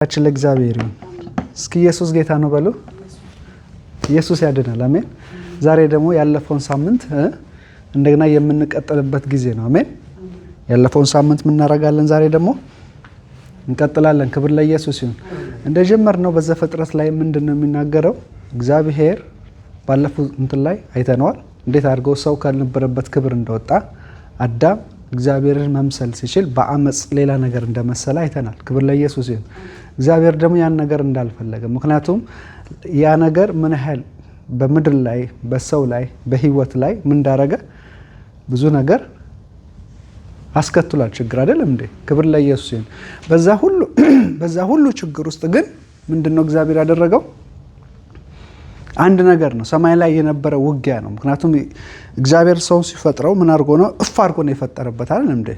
ታችን ለእግዚአብሔር ይሁን። እስኪ ኢየሱስ ጌታ ነው በሉ። ኢየሱስ ያድናል። አሜን። ዛሬ ደግሞ ያለፈውን ሳምንት እንደገና የምንቀጥልበት ጊዜ ነው። አሜን። ያለፈውን ሳምንት ምን እናደርጋለን? ዛሬ ደግሞ እንቀጥላለን። ክብር ለኢየሱስ ይሁን። እንደጀመርነው በዘፍጥረት ላይ ምንድነው የሚናገረው? እግዚአብሔር ባለፈው እንትን ላይ አይተነዋል። እንዴት አድርገው ሰው ካልነበረበት ክብር እንደወጣ አዳም እግዚአብሔርን መምሰል ሲችል በአመጽ ሌላ ነገር እንደመሰለ አይተናል። ክብር ለኢየሱስ ይሁን። እግዚአብሔር ደግሞ ያን ነገር እንዳልፈለገ፣ ምክንያቱም ያ ነገር ምን ያህል በምድር ላይ በሰው ላይ በህይወት ላይ ምን እንዳረገ ብዙ ነገር አስከትሏል። ችግር አይደለም እንዴ? ክብር ለኢየሱስ ይሁን። በዛ ሁሉ ችግር ውስጥ ግን ምንድነው እግዚአብሔር ያደረገው? አንድ ነገር ነው። ሰማይ ላይ የነበረ ውጊያ ነው። ምክንያቱም እግዚአብሔር ሰው ሲፈጥረው ምን አድርጎ ነው? እፍ አድርጎ ነው የፈጠረበት አይደል እንዴ?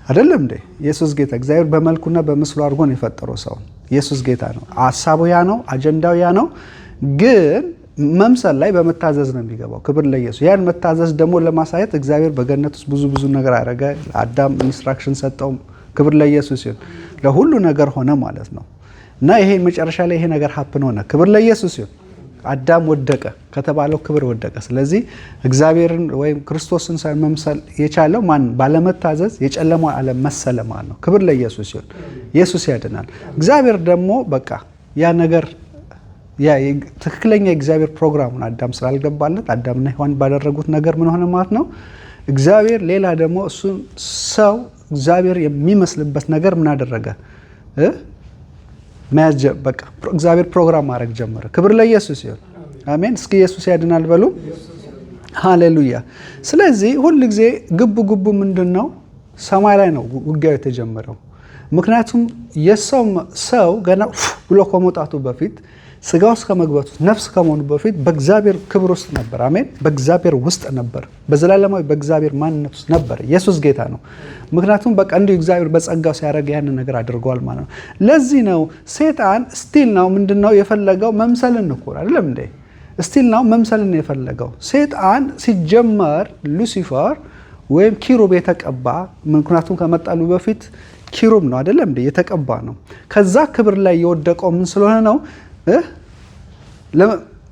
አይደለም እንዴ? ኢየሱስ ጌታ። እግዚአብሔር በመልኩና በምስሉ አድርጎ ነው የፈጠረው ሰው። ኢየሱስ ጌታ ነው። ሐሳቡ ያ ነው፣ አጀንዳው ያ ነው። ግን መምሰል ላይ በመታዘዝ ነው የሚገባው። ክብር ለኢየሱስ። ያን መታዘዝ ደግሞ ለማሳየት እግዚአብሔር በገነት ውስጥ ብዙ ነገር አደረገ። አዳም ኢንስትራክሽን ሰጠው። ክብር ለኢየሱስ ይሁን። ለሁሉ ነገር ሆነ ማለት ነው። እና ይሄ መጨረሻ ላይ ይሄ ነገር ሀፕን ሆነ። ክብር ለኢየሱስ ይሁን። አዳም ወደቀ፣ ከተባለው ክብር ወደቀ። ስለዚህ እግዚአብሔርን ወይም ክርስቶስን መምሰል የቻለው ማን? ባለመታዘዝ የጨለማው ዓለም መሰለ ማለት ነው። ክብር ለኢየሱስ ይሁን። ኢየሱስ ያድናል። እግዚአብሔር ደግሞ በቃ ያ ነገር ትክክለኛ የእግዚአብሔር ፕሮግራሙን አዳም ስላልገባለት አዳምና ሔዋን ባደረጉት ነገር ምን ሆነ ማለት ነው? እግዚአብሔር ሌላ ደግሞ እሱን ሰው እግዚአብሔር የሚመስልበት ነገር ምን አደረገ? መያዝ በቃ እግዚአብሔር ፕሮግራም ማድረግ ጀመረ። ክብር ለኢየሱስ ይሁን። አሜን። እስኪ ኢየሱስ ያድናል በሉ። ሃሌሉያ። ስለዚህ ሁል ጊዜ ግቡ ምንድነው? ሰማይ ላይ ነው ውጊያው የተጀመረው። ምክንያቱም ሰው ገና ብሎ ከመውጣቱ በፊት ስጋ ውስጥ ከመግባቱ ነፍስ ከመሆኑ በፊት በእግዚአብሔር ክብር ውስጥ ነበር። አሜን። በእግዚአብሔር ውስጥ ነበር። በዘላለማዊ በእግዚአብሔር ማንነት ውስጥ ነበር። ኢየሱስ ጌታ ነው። ምክንያቱም በቃ እንዲሁ እግዚአብሔር በጸጋው ሲያደርግ ያን ነገር አድርጓል ማለት ነው። ለዚህ ነው ሴጣን ስቲል ነው ምንድነው የፈለገው? መምሰልን እኮ አይደለም እንዴ? ስቲል ነው መምሰልን የፈለገው። ሴጣን ሲጀመር ሉሲፈር ወይም ኪሩብ የተቀባ፣ ምክንያቱም ከመጣሉ በፊት ኪሩብ ነው አይደለም እንዴ? የተቀባ ነው። ከዛ ክብር ላይ የወደቀው ምን ስለሆነ ነው?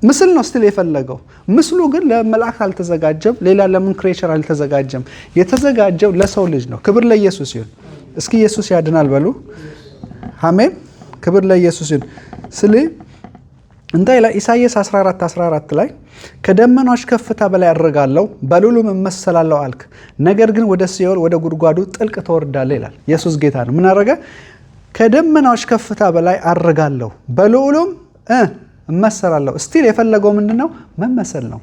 ምስል ነው ስቲል የፈለገው። ምስሉ ግን ለመላእክት አልተዘጋጀም። ሌላ ለምን ክሬቸር አልተዘጋጀም። የተዘጋጀው ለሰው ልጅ ነው። ክብር ለኢየሱስ ይሁን። እስኪ ኢየሱስ ያድናል በሉ። አሜን። ክብር ለኢየሱስ ይሁን። ስለዚህ እንታይ ላይ ኢሳይያስ 14 ላይ ከደመናዎች ከፍታ በላይ አድርጋለሁ በልዑሉም እመሰላለሁ አልክ፣ ነገር ግን ወደ ሲኦል ወደ ጉድጓዱ ጥልቅ ተወርዳለህ ይላል። ኢየሱስ ጌታ ነው። ምን አደረገ? ከደመናዎች ከፍታ በላይ አድርጋለሁ በልዑሉም እመሰላለሁ። ስቲል የፈለገው ምንድነው? መመሰል ነው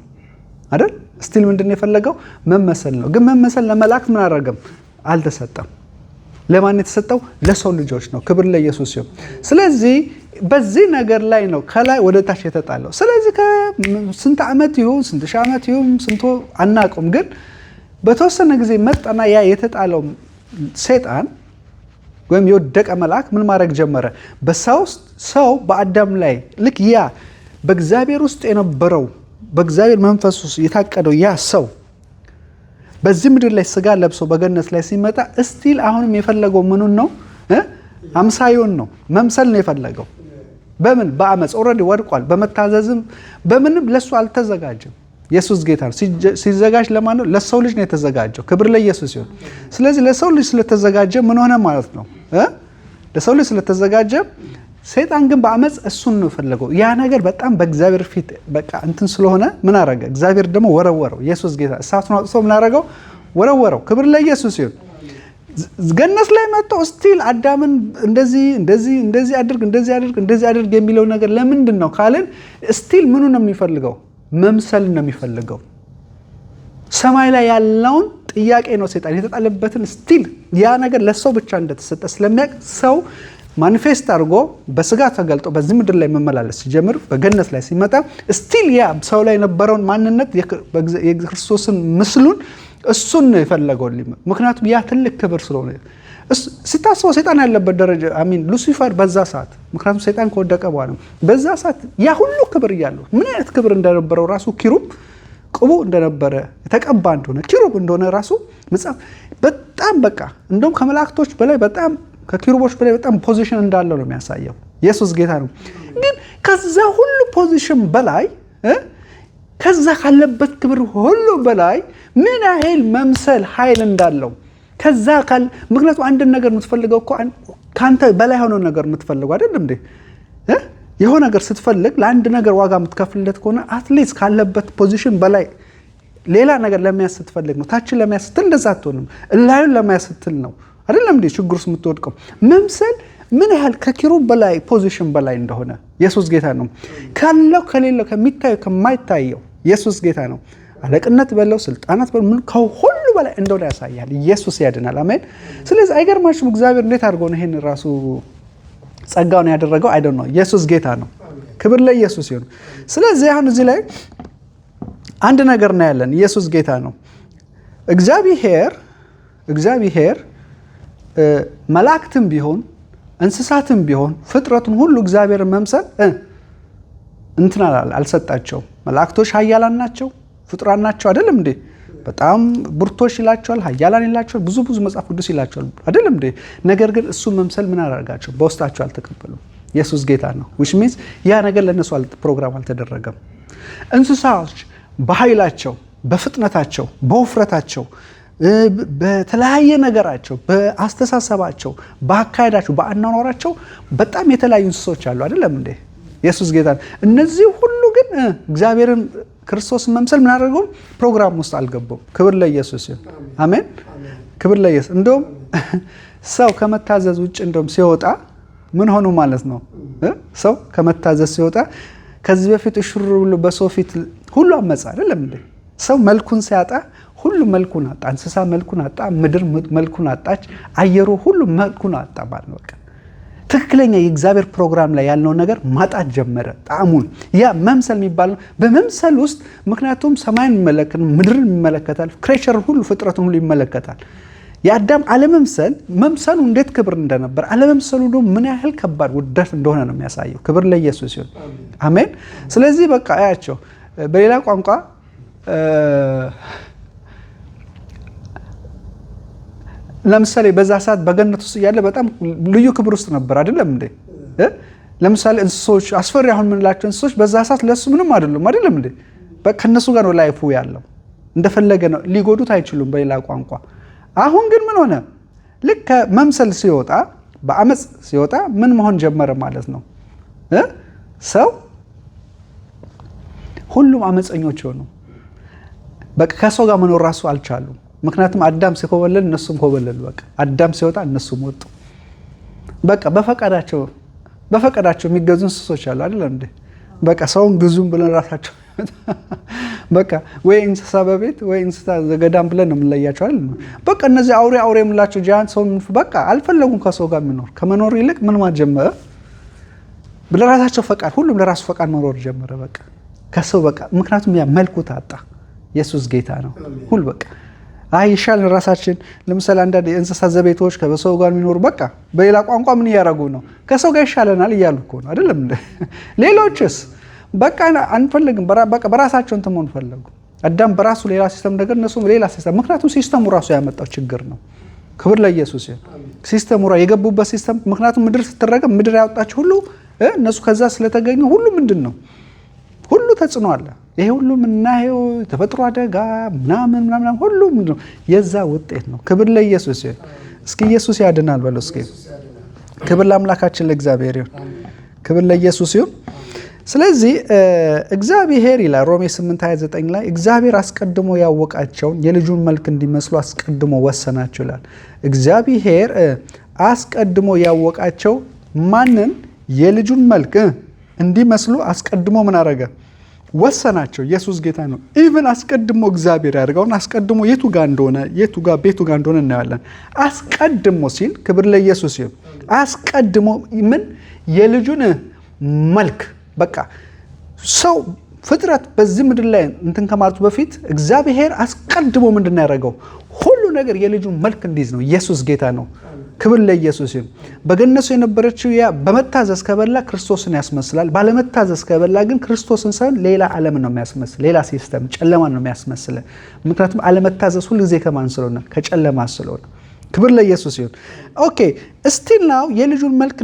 አይደል? ስቲል ምንድነው የፈለገው? መመሰል ነው። ግን መመሰል ለመላእክት ምን አደረገም? አልተሰጠም። ለማን የተሰጠው? ለሰው ልጆች ነው። ክብር ለኢየሱስ ይሁን። ስለዚህ በዚህ ነገር ላይ ነው ከላይ ወደ ታች የተጣለው። ስለዚህ ከስንት ዓመት ይሁን ስንት ሺህ ዓመት ይሁን ስንቶ አናውቅም፣ ግን በተወሰነ ጊዜ መጣና ያ የተጣለው ሰይጣን ወይም የወደቀ መልአክ ምን ማድረግ ጀመረ? ሰው በአዳም ላይ ልክ ያ በእግዚአብሔር ውስጥ የነበረው በእግዚአብሔር መንፈስ ውስጥ የታቀደው ያ ሰው በዚህ ምድር ላይ ስጋ ለብሶ በገነት ላይ ሲመጣ እስቲል አሁንም የፈለገው ምኑን ነው? አምሳዩን ነው፣ መምሰል ነው የፈለገው። በምን? በአመፅ ኦልሬዲ ወድቋል። በመታዘዝም በምንም ለሱ አልተዘጋጀም። ኢየሱስ ጌታ ነው። ሲዘጋጅ ለማን ነው? ለሰው ልጅ ነው የተዘጋጀው። ክብር ለኢየሱስ ይሁን። ስለዚህ ለሰው ልጅ ስለተዘጋጀ ምን ሆነ ማለት ነው? ለሰው ልጅ ስለተዘጋጀ ሰይጣን ግን በአመፅ እሱን ነው የፈለገው። ያ ነገር በጣም በእግዚአብሔር ፊት በቃ እንትን ስለሆነ ምን አደረገ? እግዚአብሔር ደግሞ ወረወረው። ኢየሱስ ጌታ እሳቱን አውጥቶ ምን አደረገው? ወረወረው። ክብር ለኢየሱስ ይሁን። ገነት ላይ መጥቶ ስቲል አዳምን እንደዚህ አድርግ የሚለው ነገር ለምንድን ነው ካልን ስቲል ምኑ ነው የሚፈልገው? መምሰል ነው የሚፈልገው። ሰማይ ላይ ያለውን ጥያቄ ነው ሰይጣን የተጣለበትን ስቲል ያ ነገር ለሰው ብቻ እንደተሰጠ ስለሚያውቅ ሰው ማኒፌስት አድርጎ በስጋ ተገልጦ በዚህ ምድር ላይ መመላለስ ሲጀምር በገነት ላይ ሲመጣ ስቲል ያ ሰው ላይ የነበረውን ማንነት የክርስቶስን ምስሉን እሱን ነው የፈለገው። ምክንያቱም ያ ትልቅ ክብር ስለሆነ ስታስበው ሰይጣን ያለበት ደረጃ ሉሲፈር በዛ ሰዓት፣ ምክንያቱም ሰይጣን ከወደቀ በኋላ በዛ ሰዓት ያ ሁሉ ክብር እያለው ምን አይነት ክብር እንደነበረው ራሱ ኪሩብ ቅቡ እንደነበረ የተቀባ እንደሆነ ኪሩብ እንደሆነ ራሱ መጽሐፍ በጣም በቃ እንደውም ከመላእክቶች በላይ በጣም ከኪሩቦች በላይ በጣም ፖዚሽን እንዳለው ነው የሚያሳየው። ኢየሱስ ጌታ ነው። ግን ከዛ ሁሉ ፖዚሽን በላይ ከዛ ካለበት ክብር ሁሉ በላይ ምን ያህል መምሰል ኃይል እንዳለው ከዛ ምክንያቱም አንድ ነገር የምትፈልገው እኮ ካንተ በላይ ሆኖ ነገር የምትፈልገው አይደለም እንዴ? የሆነ ነገር ስትፈልግ ለአንድ ነገር ዋጋ የምትከፍልለት ከሆነ አትሊስት ካለበት ፖዚሽን በላይ ሌላ ነገር ለማያስ ስትፈልግ ነው። ታችን ለማያስ ስትል እንደዛ አትሆንም። እላዩን ለማያስ ስትል ነው አይደለም እንዴ ችግር ውስጥ የምትወድቀው። መምሰል ምን ያህል ከኪሩብ በላይ ፖዚሽን በላይ እንደሆነ ኢየሱስ ጌታ ነው። ካለው ከሌለው ከሚታየው ከማይታየው ኢየሱስ ጌታ ነው። አለቅነት በለው ስልጣናት በለው ምን ከሁሉ በላይ እንደሆነ ያሳያል። ኢየሱስ ያድናል። አሜን። ስለዚህ አይገርማችሁም? እግዚአብሔር እንዴት አድርጎ ነው ይሄን ራሱ ጸጋውን ያደረገው? አይደል ነው። ኢየሱስ ጌታ ነው። ክብር ለኢየሱስ ይሁን። ስለዚህ አሁን እዚህ ላይ አንድ ነገር ነው ያለን። ኢየሱስ ጌታ ነው። እግዚአብሔር መላእክትም ቢሆን እንስሳትም ቢሆን ፍጥረቱን ሁሉ እግዚአብሔርን መምሰል እንትን አልሰጣቸውም። መላእክቶች ኃያላን ናቸው፣ ፍጡራን ናቸው አይደለም እንዴ? በጣም ብርቶች ይላቸዋል፣ ኃያላን ይላቸዋል፣ ብዙ መጽሐፍ ቅዱስ ይላቸዋል አይደለም እንዴ? ነገር ግን እሱ መምሰል ምን አደረጋቸው? በውስጣቸው አልተቀበሉም። ኢየሱስ ጌታ ነው። which means ያ ነገር ለነሱ ፕሮግራም አልተደረገም። እንስሳዎች በኃይላቸው፣ በፍጥነታቸው፣ በውፍረታቸው፣ በተለያየ ነገራቸው፣ በአስተሳሰባቸው፣ በአካሄዳቸው፣ በአኗኗራቸው በጣም የተለያዩ እንስሶች አሉ አይደለም እንዴ? ኢየሱስ ጌታ ነው። እነዚህ ሁሉ ግን እግዚአብሔርን ክርስቶስን መምሰል ምን አደረገው? ፕሮግራም ውስጥ አልገቡም። ክብር ለኢየሱስ ይሁን። አሜን። ክብር ለኢየሱስ። እንደውም ሰው ከመታዘዝ ውጭ እንደውም ሲወጣ ምን ሆኑ ማለት ነው? ሰው ከመታዘዝ ሲወጣ ከዚህ በፊት እሽሩ ብሎ በሰው ፊት ሁሉ አመጻ አይደለም እንዴ? ሰው መልኩን ሲያጣ ሁሉ መልኩን አጣ። እንስሳ መልኩን አጣ፣ ምድር መልኩን አጣች፣ አየሩ ሁሉ መልኩን አጣ ማለት ነው። በቃ ትክክለኛ የእግዚአብሔር ፕሮግራም ላይ ያለውን ነገር ማጣት ጀመረ ጣዕሙን። ያ መምሰል የሚባለው በመምሰል ውስጥ ምክንያቱም ሰማይን ይመለከታል፣ ምድርን ይመለከታል፣ ክሬቸርን ሁሉ ፍጥረትን ሁሉ ይመለከታል። የአዳም አለመምሰል መምሰሉ እንዴት ክብር እንደነበር አለመምሰሉ ደግሞ ምን ያህል ከባድ ውርደት እንደሆነ ነው የሚያሳየው። ክብር ለኢየሱስ ይሁን። አሜን። ስለዚህ በቃ አያቸው በሌላ ቋንቋ ለምሳሌ በዛ ሰዓት በገነት ውስጥ ያለ በጣም ልዩ ክብር ውስጥ ነበር አይደለም እንዴ? ለምሳሌ እንስሶች አስፈሪ አሁን ምንላቸው እንስሶች በዛ ሰዓት ለሱ ምንም አይደሉም አይደለም እንዴ? በቃ እነሱ ጋር ነው ላይፉ ያለው፣ እንደፈለገ ነው፣ ሊጎዱት አይችሉም በሌላ ቋንቋ። አሁን ግን ምን ሆነ? ልክ መምሰል ሲወጣ፣ በአመጽ ሲወጣ ምን መሆን ጀመረ ማለት ነው? ሰው ሁሉም አመፀኞች ሆኑ። በቃ ከሰው ጋር መኖር ራሱ አልቻሉም። ምክንያቱም አዳም ሲኮበለል እነሱም ኮበለሉ። በቃ አዳም ሲወጣ እነሱም ወጡ። በቃ በፈቃዳቸው የሚገዙ እንስሶች አሉ አይደል እንዴ? በቃ ሰውን ግዙም ብለን ራሳቸው በቃ ወይ እንስሳ በቤት ወይ እንስሳ ዘገዳም ብለን ነው የምንለያቸው አይደል? በቃ እነዚህ አውሬ የምላቸው ጃንት ሰው በቃ አልፈለጉም ከሰው ጋር የሚኖር ከመኖር ይልቅ ምን ማጀመረ ለራሳቸው ፈቃድ፣ ሁሉም ለራሱ ፈቃድ መኖር ጀመረ። በቃ ከሰው በቃ ምክንያቱም ያ መልኩ ታጣ። ኢየሱስ ጌታ ነው። ሁሉ በቃ ይሻልን ራሳችን። ለምሳሌ አንዳንድ የእንስሳ ዘቤቶች ከሰው ጋር የሚኖሩ በቃ በሌላ ቋንቋ ምን እያደረጉ ነው? ከሰው ጋር ይሻለናል እያሉ እኮ ነው አይደለም እንዴ? ሌሎችስ በቃ አንፈልግም፣ በቃ በራሳቸው እንትን መሆን ፈለጉ። አዳም በራሱ ሌላ ሲስተም ነገር፣ እነሱም ሌላ ሲስተም። ምክንያቱም ሲስተሙ ራሱ ያመጣው ችግር ነው። ክብር ለኢየሱስ ይሁን። ሲስተሙ የገቡበት ሲስተም። ምክንያቱም ምድር ስትረገም ምድር ያወጣቸው ሁሉ እነሱ ከዛ ስለተገኙ ሁሉ ምንድን ነው ሁሉ ተጽዕኖ አለ። ይሄ ሁሉ ምናየው ተፈጥሮ አደጋ ምናምን ሁሉ ምንድነው? የዛ ውጤት ነው። ክብር ለኢየሱስ ይሁን። እስኪ ኢየሱስ ያድናል በሉ እስኪ። ክብር ለአምላካችን ለእግዚአብሔር ይሁን። ክብር ለኢየሱስ ይሁን። ስለዚህ እግዚአብሔር ይላል ሮሜ 8:29 ላይ እግዚአብሔር አስቀድሞ ያወቃቸውን የልጁን መልክ እንዲመስሉ አስቀድሞ ወሰናቸው ይላል። እግዚአብሔር አስቀድሞ ያወቃቸው ማንን? የልጁን መልክ እንዲመስሉ አስቀድሞ ምን አረገ? ወሰናቸው። ኢየሱስ ጌታ ነው። ኢቭን አስቀድሞ እግዚአብሔር ያደርገውን አስቀድሞ የቱ ጋር እንደሆነ ቤቱ ጋር እንደሆነ እናያለን። አስቀድሞ ሲል ክብር ለኢየሱስ ይሁን። አስቀድሞ ምን? የልጁን መልክ በቃ ሰው ፍጥረት በዚህ ምድር ላይ እንትን ከማለቱ በፊት እግዚአብሔር አስቀድሞ ምንድን ነው ያደረገው? ሁሉ ነገር የልጁን መልክ እንዲይዝ ነው። ኢየሱስ ጌታ ነው። ክብር ለኢየሱስ ይሁን። በገነቱ የነበረችው ያ በመታዘዝ ከበላ ክርስቶስን ያስመስላል። ባለመታዘዝ ከበላ ግን ክርስቶስን ሳይሆን ሌላ ዓለም ነው የሚያስመስል፣ ሌላ ሲስተም ጨለማ ነው የሚያስመስል። ምክንያቱም አለመታዘዝ ሁሉ ጊዜ ከማን ስለሆነ? ከጨለማ ስለሆነ። ክብር ለኢየሱስ ይሁን። ኦኬ እስቲል ናው የልጁን መልክ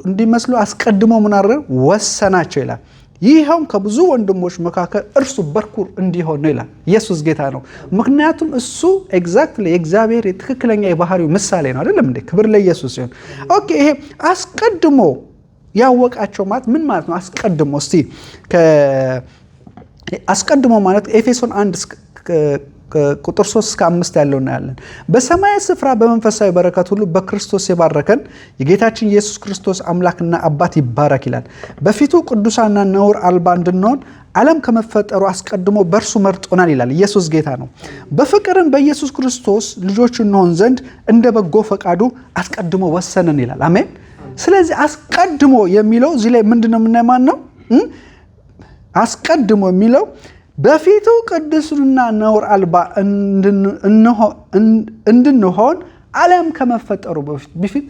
እንዲመስሉ አስቀድሞ ምን አደረገ? ወሰናቸው ይላል። ይኸውም ከብዙ ወንድሞች መካከል እርሱ በኩር እንዲሆን ነው ይላል። ኢየሱስ ጌታ ነው። ምክንያቱም እሱ ኤግዛክትሊ የእግዚአብሔር የትክክለኛ የባህሪው ምሳሌ ነው አይደለም እንዴ? ክብር ለኢየሱስ ይሁን። ኦኬ ይሄ አስቀድሞ ያወቃቸው ማለት ምን ማለት ነው? አስቀድሞ እስቲ አስቀድሞ ማለት ኤፌሶን 1 ቁጥር 3 እስከ 5 ያለው እናያለን። በሰማያዊ ስፍራ በመንፈሳዊ በረከት ሁሉ በክርስቶስ የባረከን የጌታችን ኢየሱስ ክርስቶስ አምላክና አባት ይባረክ ይላል። በፊቱ ቅዱሳንና ነውር አልባ እንድንሆን ዓለም ከመፈጠሩ አስቀድሞ በእርሱ መርጦናል ይላል። ኢየሱስ ጌታ ነው። በፍቅርም በኢየሱስ ክርስቶስ ልጆች እንሆን ዘንድ እንደ በጎ ፈቃዱ አስቀድሞ ወሰነን ይላል። አሜን። ስለዚህ አስቀድሞ የሚለው እዚህ ላይ ምንድነው የምናየው? ማን ነው አስቀድሞ የሚለው? በፊቱ ቅዱስና ነውር አልባ እንድንሆን ዓለም ከመፈጠሩ በፊት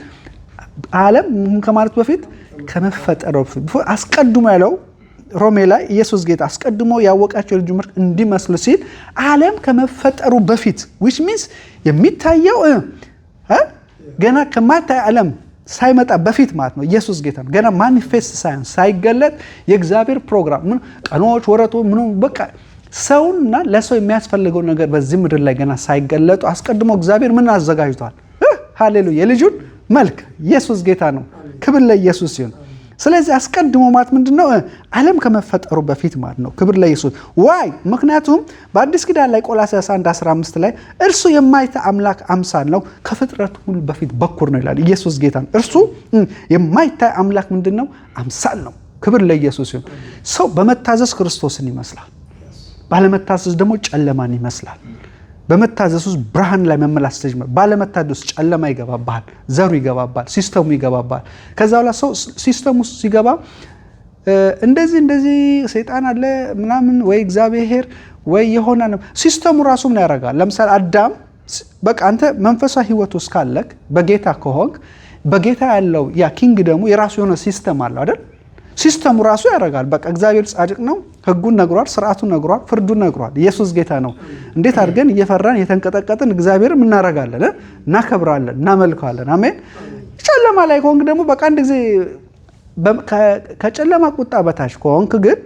ዓለም ከማለት በፊት ከመፈጠሩ በፊት አስቀድሞ ያለው ሮሜ ላይ ኢየሱስ ጌታ አስቀድሞ ያወቃቸው ልጁ መልክ እንዲመስሉ ሲል ዓለም ከመፈጠሩ በፊት which means የሚታየው ገና ከማታይ ዓለም ሳይመጣ በፊት ማለት ነው። ኢየሱስ ጌታ ነው። ገና ማኒፌስት ሳይገለጥ የእግዚአብሔር ፕሮግራም ምን ቀኖች ወረቱ ምን በቃ ሰውና ለሰው የሚያስፈልገው ነገር በዚህ ምድር ላይ ገና ሳይገለጡ አስቀድሞ እግዚአብሔር ምን አዘጋጅቷል? ሃሌሉያ! የልጁን መልክ። ኢየሱስ ጌታ ነው። ክብር ለኢየሱስ ይሁን። ስለዚህ አስቀድሞ ማለት ምንድነው? ዓለም ከመፈጠሩ በፊት ማለት ነው። ክብር ለኢየሱስ። ዋይ ምክንያቱም በአዲስ ኪዳን ላይ ቆላስይስ 1:15 ላይ እርሱ የማይታይ አምላክ አምሳል ነው ከፍጥረት ሁሉ በፊት በኩር ነው ይላል። ኢየሱስ ጌታ ነው። እርሱ የማይታይ አምላክ ምንድነው? አምሳል ነው። ክብር ለኢየሱስ ይሁን። ሰው በመታዘዝ ክርስቶስን ይመስላል፣ ባለመታዘዝ ደግሞ ጨለማን ይመስላል። በመታዘዝ ውስጥ ብርሃን ላይ መመላስ ተጀመረ። ባለመታዘዝ ውስጥ ጨለማ ይገባባል፣ ዘሩ ይገባባል፣ ሲስተሙ ይገባባል። ከዛ በኋላ ሰው ሲስተሙ ውስጥ ሲገባ እንደዚህ ሰይጣን አለ ምናምን ወይ እግዚአብሔር ወይ የሆነ ነው ሲስተሙ ራሱ ምን ያደርጋል? ለምሳሌ አዳም በቃ አንተ መንፈሳዊ ህይወት ውስጥ ካለክ በጌታ ከሆንክ በጌታ ያለው ያ ኪንግ ደግሞ የራሱ የሆነ ሲስተም አለው አይደል? ሲስተሙ ራሱ ያደርጋል። በቃ እግዚአብሔር ጻድቅ ነው፣ ህጉን ነግሯል፣ ስርዓቱን ነግሯል፣ ፍርዱን ነግሯል። ኢየሱስ ጌታ ነው። እንዴት አድርገን እየፈራን የተንቀጠቀጥን እግዚአብሔርን እናረጋለን፣ እናከብራለን፣ እናመልካለን። አሜን። ጨለማ ላይ ከሆንክ ደግሞ በቃ አንድ ጊዜ ከጨለማ ቁጣ በታች ከሆንክ ግን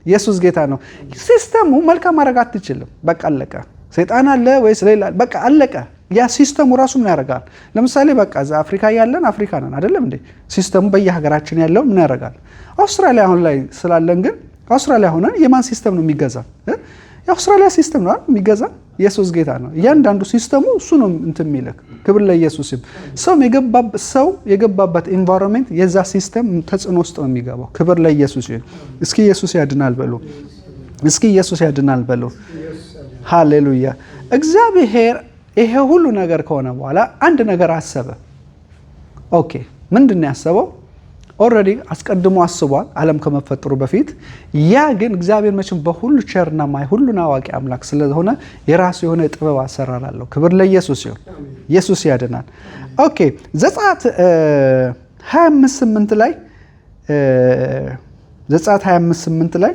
ኢየሱስ ጌታ ነው። ሲስተሙ መልካም ማድረግ አትችልም። በቃ አለቀ። ሰይጣን አለ ወይስ ሌላ በቃ አለቀ። ያ ሲስተሙ ራሱ ምን ያደርጋል? ለምሳሌ በቃ እዛ አፍሪካ ያለን አፍሪካ ነን አይደለም እንዴ? ሲስተሙ በየሀገራችን ያለው ምን ያደርጋል? አውስትራሊያ አሁን ላይ ስላለን ግን አውስትራሊያ ሆነን የማን ሲስተም ነው የሚገዛ? የአውስትራሊያ ሲስተም ነው የሚገዛ። ኢየሱስ ጌታ ነው። እያንዳንዱ ሲስተሙ እሱ ነው እንትን የሚልክ። ክብር ለኢየሱስ ይሁን። ሰው የገባበት ኤንቫይሮንመንት የዛ ሲስተም ተጽዕኖ ውስጥ ነው የሚገባው። ክብር ለኢየሱስ ይሁን። እስኪ ኢየሱስ ያድናል በሉ። እስኪ ኢየሱስ ያድናል በሉ። ሃሌሉያ። እግዚአብሔር ይሄ ሁሉ ነገር ከሆነ በኋላ አንድ ነገር አሰበ። ኦኬ ምንድን ነው ያሰበው? ኦልሬዲ አስቀድሞ አስቧል ዓለም ከመፈጠሩ በፊት። ያ ግን እግዚአብሔር መቼም በሁሉ ቸርና ማይ ሁሉን አዋቂ አምላክ ስለሆነ የራሱ የሆነ ጥበብ አሰራር አለው። ክብር ለኢየሱስ ይሁን። ኢየሱስ ያድናል። ኦኬ ዘጸአት 25:8 ላይ ዘጸአት 25:8 ላይ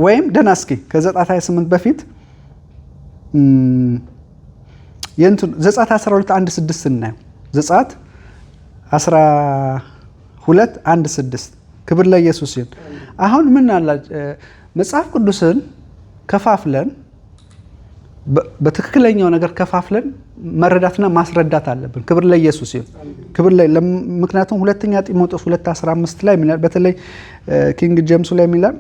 ወይም ደህና እስኪ ከዘጸአት 28 በፊት ዘጸአት 12:1-6 እናየው። ዘጸአት 12:1-6 ክብር ለኢየሱስ ይሁን። አሁን ምን አላ መጽሐፍ ቅዱስን ከፋፍለን በትክክለኛው ነገር ከፋፍለን መረዳትና ማስረዳት አለብን። ክብር ለኢየሱስ ይሁን። ክብር ምክንያቱም ሁለተኛ ጢሞቴዎስ 2:15 ላይ ይላል፣ በተለይ ኪንግ ጄምስ ላይ ይላል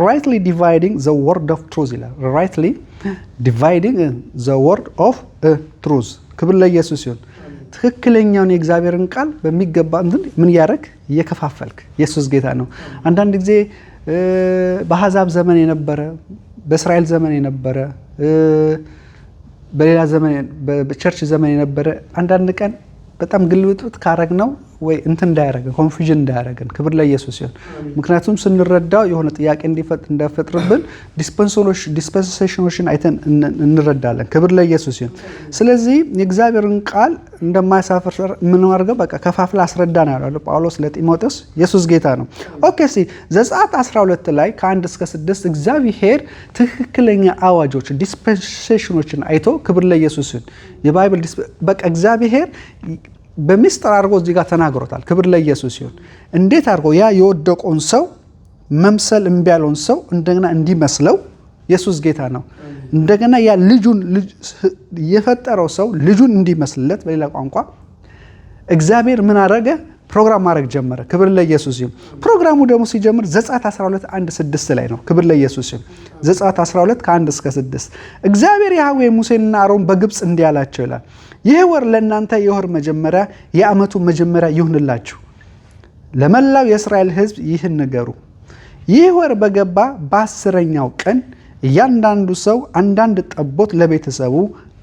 rightly dividing the word of truth ይላል። rightly dividing the word of truth። ክብር ለኢየሱስ ይሁን። ትክክለኛውን የእግዚአብሔርን ቃል በሚገባ ምን ያደርግ እየከፋፈልክ። ኢየሱስ ጌታ ነው። አንዳንድ ጊዜ በአሕዛብ ዘመን የነበረ በእስራኤል ዘመን የነበረ በሌላ ዘመን በቸርች ዘመን የነበረ አንዳንድ ቀን በጣም ግልብጥብጥ ካረግነው ወይ እንትን እንዳያረገን ኮንፊውዥን እንዳያረገን። ክብር ለኢየሱስ ይሁን። ምክንያቱም ስንረዳው የሆነ ጥያቄ እንዳይፈጥርብን ዲስፐንሴሽኖችን አይተን እንረዳለን። ክብር ለኢየሱስ ይሁን። ስለዚህ የእግዚአብሔርን ቃል እንደማያሳፍር ምን አድርገው በቃ ከፋፍላ አስረዳን ያለው ጳውሎስ ለጢሞቴዎስ። ኢየሱስ ጌታ ነው። ኦኬ ዘጸአት 12 ላይ ከ1 እስከ 6 እግዚአብሔር ትክክለኛ አዋጆች ዲስፐንሴሽኖችን አይቶ ክብር ለኢየሱስ ይሁን። የባይብል በቃ እግዚአብሔር በሚስጥር አድርጎ እዚህ ጋር ተናግሮታል። ክብር ለኢየሱስ ይሁን። እንዴት አድርጎ ያ የወደቀውን ሰው መምሰል እምቢ ያለውን ሰው እንደገና እንዲመስለው ኢየሱስ ጌታ ነው። እንደገና ያ ልጁን የፈጠረው ሰው ልጁን እንዲመስልለት በሌላ ቋንቋ እግዚአብሔር ምን አደረገ? ፕሮግራም ማድረግ ጀመረ። ክብር ለኢየሱስ ይሁን። ፕሮግራሙ ደግሞ ሲጀምር ዘጸአት 12 1-6 ላይ ነው። ክብር ለኢየሱስ ይሁን። ዘጸአት 12 ከ1 እስከ 6 እግዚአብሔር ያህዌ ሙሴንና አሮን በግብፅ እንዲህ አላቸው ይላል። ይህ ወር ለእናንተ የወር መጀመሪያ የዓመቱ መጀመሪያ ይሁንላችሁ። ለመላው የእስራኤል ሕዝብ ይህን ንገሩ። ይህ ወር በገባ በ10ኛው ቀን እያንዳንዱ ሰው አንዳንድ ጠቦት ለቤተሰቡ፣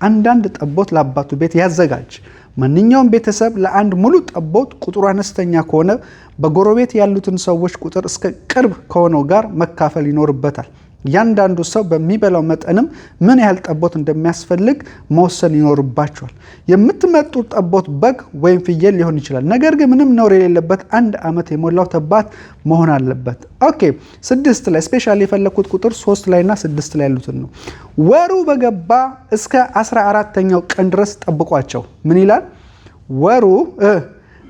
አንዳንድ ጠቦት ለአባቱ ቤት ያዘጋጅ። ማንኛውም ቤተሰብ ለአንድ ሙሉ ጠቦት ቁጥሩ አነስተኛ ከሆነ በጎረቤት ያሉትን ሰዎች ቁጥር እስከ ቅርብ ከሆነው ጋር መካፈል ይኖርበታል። እያንዳንዱ ሰው በሚበላው መጠንም ምን ያህል ጠቦት እንደሚያስፈልግ መወሰን ይኖርባቸዋል። የምትመጡት ጠቦት በግ ወይም ፍየል ሊሆን ይችላል። ነገር ግን ምንም ነውር የሌለበት 1 ዓመት የሞላው ተባት መሆን አለበት። ኦኬ 6 ላይ ስፔሻሊ የፈለኩት ቁጥር 3 ላይና 6 ላይ ያሉትን ነው። ወሩ በገባ እስከ 14ኛው ቀን ድረስ ጠብቋቸው። ምን ይላል? ወሩ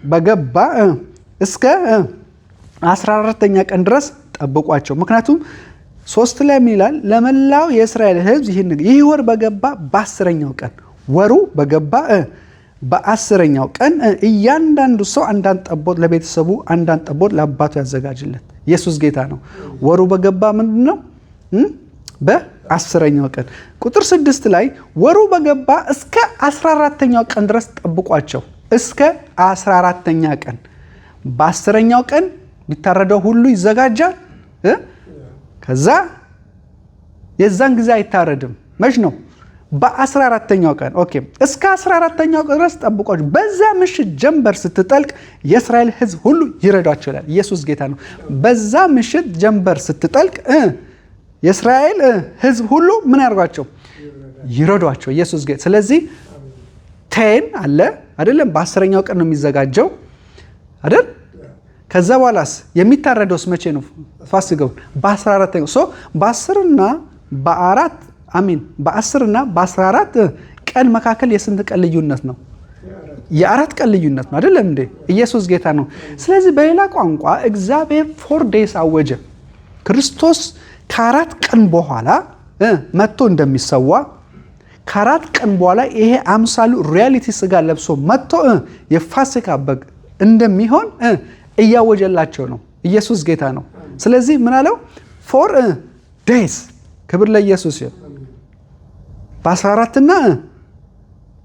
በገባ እስከ 14ኛ ቀን ድረስ ጠብቋቸው። ምክንያቱም 3 ላይ ምን ይላል? ለመላው የእስራኤል ሕዝብ ይህ ወር በገባ በ10ኛው ቀን፣ ወሩ በገባ በ10ኛው ቀን እያንዳንዱ ሰው አንዳንድ ጠቦት ለቤተሰቡ፣ አንዳንድ ጠቦት ለአባቱ ያዘጋጅለት። ኢየሱስ ጌታ ነው። ወሩ በገባ ምንድን ነው? በ10ኛው ቀን። ቁጥር 6 ላይ ወሩ በገባ እስከ 14ኛው ቀን ድረስ ጠብቋቸው። እስከ 14ኛ ቀን። በ10ኛው ቀን የሚታረደው ሁሉ ይዘጋጃል። ከዛ የዛን ጊዜ አይታረድም። መች ነው? በ14ኛው ቀን። ኦኬ እስከ 14ኛው ቀን ድረስ ጠብቋቸው። በዛ ምሽት ጀንበር ስትጠልቅ የእስራኤል ሕዝብ ሁሉ ይረዷቸው ይላል። ኢየሱስ ጌታ ነው። በዛ ምሽት ጀንበር ስትጠልቅ የእስራኤል ሕዝብ ሁሉ ምን ያርጓቸው? ይረዷቸው። ኢየሱስ ጌታ። ስለዚህ 10 አለ አይደለም? በ10ኛው ቀን ነው የሚዘጋጀው አይደል? ከዛ በኋላስ የሚታረደውስ መቼ ነው? ፋሲካው በ14ኛው። ሶ በ10ና በ4 አሜን በ10ና በ14 ቀን መካከል የስንት ቀን ልዩነት ነው? የ4 ቀን ልዩነት ነው አይደለም እንዴ? ኢየሱስ ጌታ ነው። ስለዚህ በሌላ ቋንቋ እግዚአብሔር 4 ዴይስ አወጀ። ክርስቶስ ከ4 ቀን በኋላ መጥቶ እንደሚሰዋ፣ ከ4 ቀን በኋላ ይሄ አምሳሉ ሪያሊቲ ስጋ ለብሶ መጥቶ የፋሲካ በግ እንደሚሆን እያወጀላቸው ነው። ኢየሱስ ጌታ ነው። ስለዚህ ምን አለው? 4 ዴይስ። ክብር ለኢየሱስ ይሁን። በ14 እና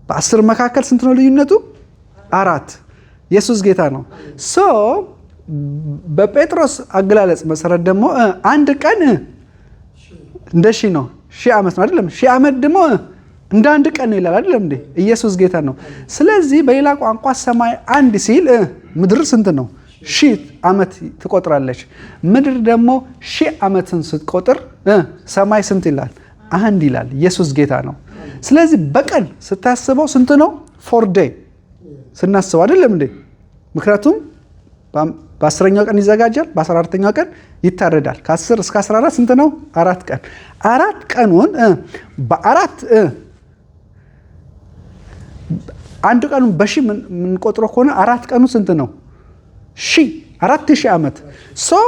በ10 መካከል ስንት ነው ልዩነቱ? 4። ኢየሱስ ጌታ ነው። ሶ በጴጥሮስ አገላለጽ መሰረት ደግሞ አንድ ቀን እንደ 1000 ነው። 1000 ዓመት ነው አይደለም? 1000 ዓመት ደግሞ እንደ አንድ ቀን ነው ይላል አይደለም እንዴ? ኢየሱስ ጌታ ነው። ስለዚህ በሌላ ቋንቋ ሰማይ አንድ ሲል ምድር ስንት ነው? 1000 ዓመት ትቆጥራለች። ምድር ደግሞ 1000 ዓመትን ስትቆጥር ሰማይ ስንት ይላል? 1 ይላል። ኢየሱስ ጌታ ነው። ስለዚህ በቀን ስታስበው ስንት ነው? 4 ዴይ ስናስበው አይደለም እንዴ? ምክንያቱም በ10ኛው ቀን ይዘጋጃል፣ በ14ኛው ቀን ይታረዳል። ከ10 እስከ 14 ስንት ነው? 4 ቀን። 4 ቀኑን በ4 አንድ ቀኑን በሺህ የምንቆጥረው ከሆነ 4 ቀኑ ስንት ነው? 4000 ዓመት። ሰው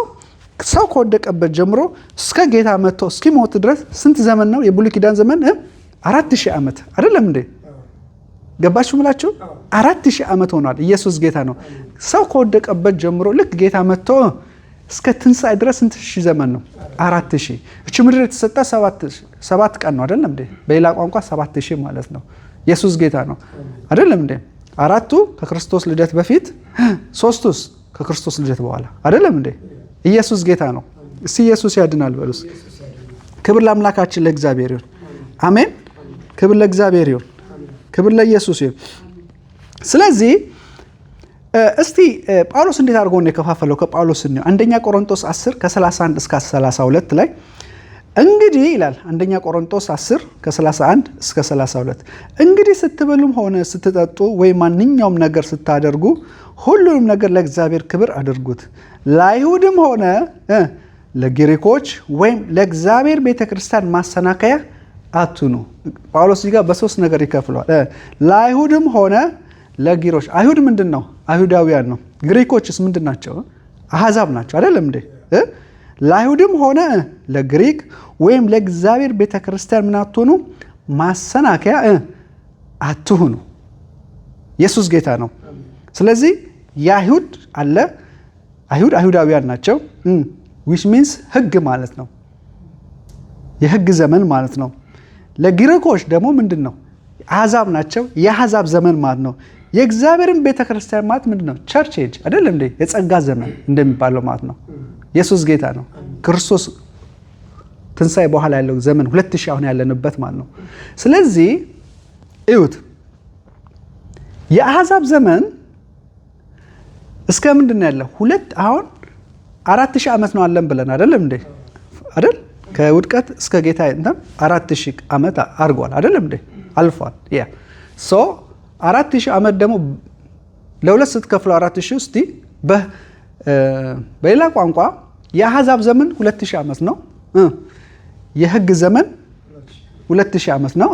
ከወደቀበት ጀምሮ እስከ ጌታ መጥቶ እስኪሞት ድረስ ስንት ዘመን ነው? የብሉይ ኪዳን ዘመን 4000 ዓመት አይደለም እንዴ? ገባችሁ ምላችሁ? 4000 ዓመት ሆኗል። ኢየሱስ ጌታ ነው። ሰው ከወደቀበት ጀምሮ ልክ ጌታ መጥቶ እስከ ትንሣኤ ድረስ ስንት ሺህ ዘመን ነው? 4000። እቺ ምድር የተሰጣ 7 ቀን ነው አይደለም እንዴ? በሌላ ቋንቋ 7000 ማለት ነው። ኢየሱስ ጌታ ነው አይደለም እንዴ? 4ቱ ከክርስቶስ ልደት በፊት፣ 3ቱስ ከክርስቶስ ልደት በኋላ አይደለም እንዴ? ኢየሱስ ጌታ ነው። እስቲ ኢየሱስ ያድናል በሉስ። ክብር ለአምላካችን ለእግዚአብሔር ይሁን። አሜን። ክብር ለእግዚአብሔር ይሁን። ክብር ለኢየሱስ ይሁን። ስለዚህ እስቲ ጳውሎስ እንዴት አድርጎ ነው የከፋፈለው? ከጳውሎስ ነው አንደኛ ቆሮንቶስ 10 ከ31 እስከ 32 ላይ እንግዲህ ይላል። አንደኛ ቆሮንቶስ 10 ከ31 እስከ 32 እንግዲህ ስትበሉም ሆነ ስትጠጡ ወይ ማንኛውም ነገር ስታደርጉ ሁሉንም ነገር ለእግዚአብሔር ክብር አድርጉት፣ ለአይሁድም ሆነ ለግሪኮች ወይም ለእግዚአብሔር ቤተክርስቲያን ማሰናከያ አትኑ። ጳውሎስ እዚህ ጋር በሶስት ነገር ይከፍለዋል። ለአይሁድም ሆነ ለግሪኮች። አይሁድ ምንድን ነው? አይሁዳውያን ነው። ግሪኮችስ ምንድን ናቸው? አሕዛብ ናቸው አይደለም እንዴ? ለአይሁድም ሆነ ለግሪክ ወይም ለእግዚአብሔር ቤተክርስቲያን ምን አትሁኑ? ማሰናከያ አትሁኑ። ኢየሱስ ጌታ ነው። ስለዚህ የአይሁድ አለ፣ አይሁዳውያን ናቸው which means ህግ ማለት ነው፣ የህግ ዘመን ማለት ነው። ለግሪኮች ደግሞ ምንድን ነው? አሕዛብ ናቸው፣ የአሕዛብ ዘመን ማለት ነው። የእግዚአብሔርን ቤተክርስቲያን ማለት ምንድን ነው? ቸርች ኤጅ አይደለም እንዴ? የጸጋ ዘመን እንደሚባለው ማለት ነው። ኢየሱስ ጌታ ነው። ክርስቶስ ትንሣኤ በኋላ ያለው ዘመን 2000 አሁን ያለንበት ማለት ነው። ስለዚህ እዩት፣ የአሕዛብ ዘመን እስከ ምንድን ነው ያለው? አሁን 4000 ዓመት ነው አለን ብለን አይደለም እንዴ? አይደል? ከውድቀት እስከ ጌታ እንተም 4000 ዓመት አድርጓል አይደለም እንዴ? አልፏል። ያ 4000 ዓመት ደግሞ ለሁለት ስትከፍለው 4000 እስቲ በሌላ ቋንቋ የአሕዛብ ዘመን 2000 ዓመት ነው። የህግ ዘመን 2000 ዓመት ነው።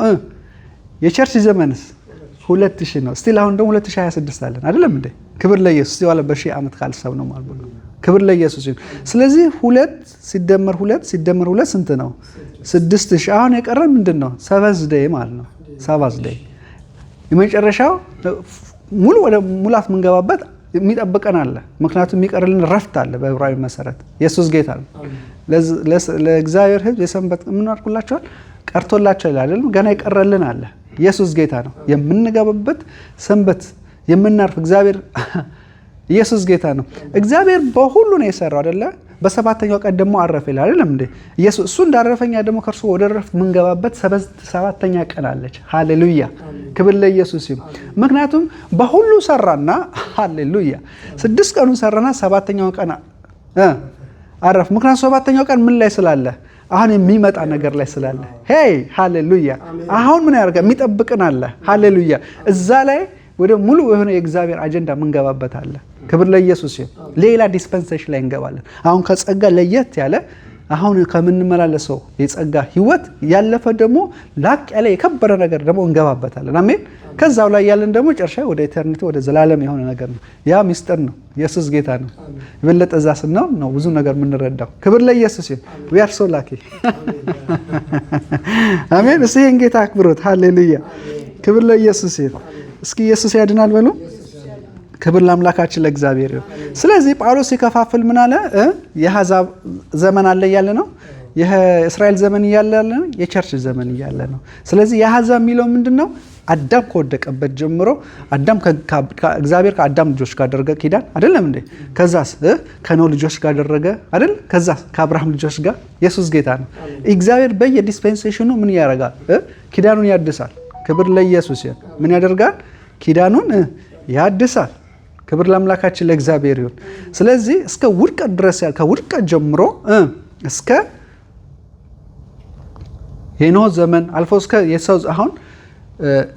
የቸርች ዘመንስ 2000 ነው። እስቲ አሁን ደግሞ 2026 አለን አይደለም እንዴ? ክብር ለኢየሱስ ይዋለ በሺህ ዓመት ካልሰብ ነው ማለት ነው። ክብር ለኢየሱስ ይሁን። ስለዚህ 2 ሲደመር 2 ስንት ነው? 6000። አሁን የቀረን ምንድን ነው? ሰባዝ ዴይ ማለት ነው። ሰባዝ ዴይ የመጨረሻው ሙሉ ወደ ሙላት ምንገባበት የሚጠብቀን አለ። ምክንያቱም የሚቀርልን ረፍት አለ በዕብራዊ መሰረት። ኢየሱስ ጌታ ነው። ለእግዚአብሔር ሕዝብ የሰንበት ምን አድርጎላቸዋል? ቀርቶላቸው ይላል አይደል? ገና ይቀርልን አለ። ኢየሱስ ጌታ ነው። የምንገባበት ሰንበት የምናርፍ እግዚአብሔር ኢየሱስ ጌታ ነው። እግዚአብሔር በሁሉ ነው የሰራው አይደለ? በሰባተኛው ቀን ደግሞ አረፈ ይላል አይደለም እንዴ? ኢየሱስ እሱ እንዳረፈኛ ደግሞ ከእርሱ ወደ ረፍት የምንገባበት ሰባተኛ ቀን አለች። ሃሌሉያ ክብር ለኢየሱስ ይሁን። ምክንያቱም በሁሉ ሰራና ሃሌሉያ 6 ቀኑን ሰራና ሰባተኛው ቀን አረፍ። ምክንያቱም ሰባተኛው ቀን ምን ላይ ስላለ? አሁን የሚመጣ ነገር ላይ ስላለ። ሄይ ሃሌሉያ። አሁን ምን ያደርጋል? የሚጠብቅን አለ። ሃሌሉያ እዛ ላይ ወደ ሙሉ የሆነ የእግዚአብሔር አጀንዳ ምንገባበት አለ። ክብር ለኢየሱስ ይሁን። ሌላ ዲስፐንሴሽን ላይ እንገባለን። አሁን ከጸጋ ለየት ያለ አሁን ከምንመላለሰው የጸጋ ህይወት ያለፈ ደግሞ ላቅ ያለ የከበረ ነገር ደግሞ እንገባበታለን። አሜን። ከዛው ላይ ያለን ደግሞ ጨርሻ ወደ ኢተርኒቲ ወደ ዘላለም የሆነ ነገር ነው። ያ ሚስጥር ነው። ኢየሱስ ጌታ ነው። የበለጠ እዛ ስናው ነው ብዙ ነገር የምንረዳው። ክብር ለኢየሱስ ይሁን። we are so lucky አሜን። እስኪ ይሄን ጌታ አክብሩት። ሃሌሉያ ክብር ለኢየሱስ ይሁን። እስኪ ኢየሱስ ያድናል በሉ። ክብር ለአምላካችን ለእግዚአብሔር ይሁን። ስለዚህ ጳውሎስ ሲከፋፍል ምን አለ? የአሕዛብ ዘመን አለ እያለ ነው። የእስራኤል ዘመን እያለ ነው። የቸርች ዘመን እያለ ነው። ስለዚህ የአሕዛብ የሚለው ምንድን ነው? አዳም ከወደቀበት ጀምሮ አዳም እግዚአብሔር ከአዳም ልጆች ጋር አደረገ ኪዳን አይደለም እንዴ? ከዛስ ከኖህ ልጆች ጋር አደረገ አይደል? ከዛስ ከአብርሃም ልጆች ጋር። ኢየሱስ ጌታ ነው። እግዚአብሔር በየዲስፔንሴሽኑ ምን ያደርጋል? ኪዳኑን ያድሳል። ክብር ለኢየሱስ ይሁን። ምን ያደርጋል? ኪዳኑን ያድሳል። ክብር ለአምላካችን ለእግዚአብሔር ይሁን። ስለዚህ እስከ ውድቀት ድረስ ከውድቀት ጀምሮ እስከ የኖህ ዘመን አልፎ እስከ የሰው አሁን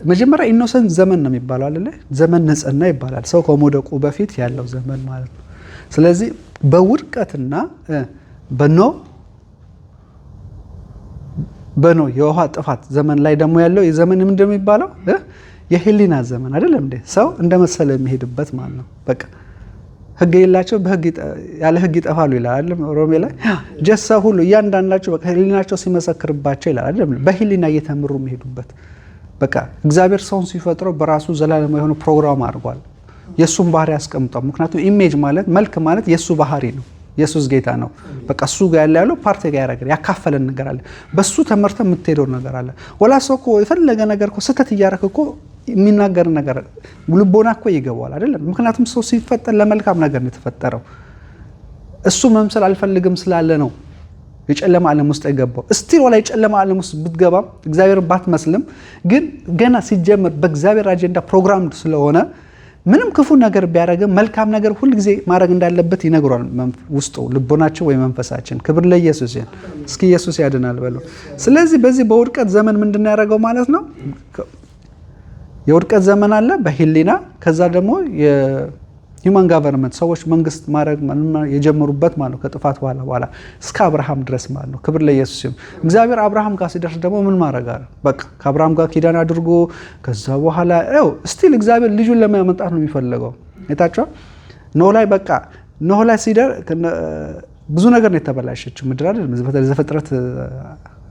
መጀመሪያ ኢኖሰንት ዘመን ነው የሚባለው አይደለ? ዘመን ንጽህና ይባላል። ሰው ከመውደቁ በፊት ያለው ዘመን ማለት ነው። ስለዚህ በውድቀትና በኖህ የውሃ ጥፋት ዘመን ላይ ደግሞ ያለው የዘመን ምንድን ነው የሚባለው? የህሊና ዘመን አይደለም እንዴ? ሰው እንደመሰለ የሚሄድበት ማለት ነው። በቃ ህግ የሌላቸው ያለ ህግ ይጠፋሉ ይላል አይደል? ሮሜ ላይ ጀሳ ሁሉ እያንዳንዳቸው በቃ ህሊናቸው ሲመሰክርባቸው ይላል አይደል? በህሊና እየተመሩ የሚሄዱበት በቃ እግዚአብሔር ሰውን ሲፈጥረው በራሱ ዘላለም የሆነ ፕሮግራም አድርጓል። የሱን ባህሪ ያስቀምጧል። ምክንያቱም ኢሜጅ ማለት መልክ ማለት የሱ ባህሪ ነው። ኢየሱስ ጌታ ነው። በቃ እሱ ጋር ያለው ፓርቲ ጋር ያደርጋል። ያካፈለን ነገር አለ። በሱ ተመርተ የምትሄደው ነገር አለ። ወላ ሰው እኮ የፈለገ ነገር እኮ ስህተት እያደረክ እኮ የሚናገር ነገር ልቦና እኮ ይገባዋል አይደለም? ምክንያቱም ሰው ሲፈጠር ለመልካም ነገር ነው የተፈጠረው። እሱ መምሰል አልፈልግም ስላለ ነው የጨለማ ዓለም ውስጥ የገባው። እስቲል ወላ የጨለማ ዓለም ውስጥ ብትገባም እግዚአብሔርን ባትመስልም ግን ገና ሲጀምር በእግዚአብሔር አጀንዳ ፕሮግራም ስለሆነ ምንም ክፉ ነገር ቢያደርግም መልካም ነገር ሁል ጊዜ ማድረግ እንዳለበት ይነግሯል ውስጡ ልቦናቸው ወይ መንፈሳችን። ክብር ለኢየሱስ ይሁን። እስኪ ኢየሱስ ያድናል በሉ። ስለዚህ በዚህ በውድቀት ዘመን ምንድነው ያደረገው ማለት ነው? የውድቀት ዘመን አለ በህሊና፣ ከዛ ደግሞ የሂውማን ጋቨርንመንት ሰዎች መንግስት ማድረግ የጀመሩበት ማለት ነው ከጥፋት በኋላ እስከ አብርሃም ድረስ ማለት ነው። ክብር ለኢየሱስ ይሁን። እግዚአብሔር አብርሃም ጋር ሲደርስ ደግሞ ምን ማድረግ አለ? በቃ ከአብርሃም ጋር ኪዳን አድርጎ ከዛ በኋላ ስቲል እግዚአብሔር ልጁን ለማመጣት ነው የሚፈልገው። የታቸው ኖህ ላይ በቃ ኖህ ላይ ሲደር ብዙ ነገር ነው የተበላሸችው ምድር አይደለም። በተለይ ዘፍጥረት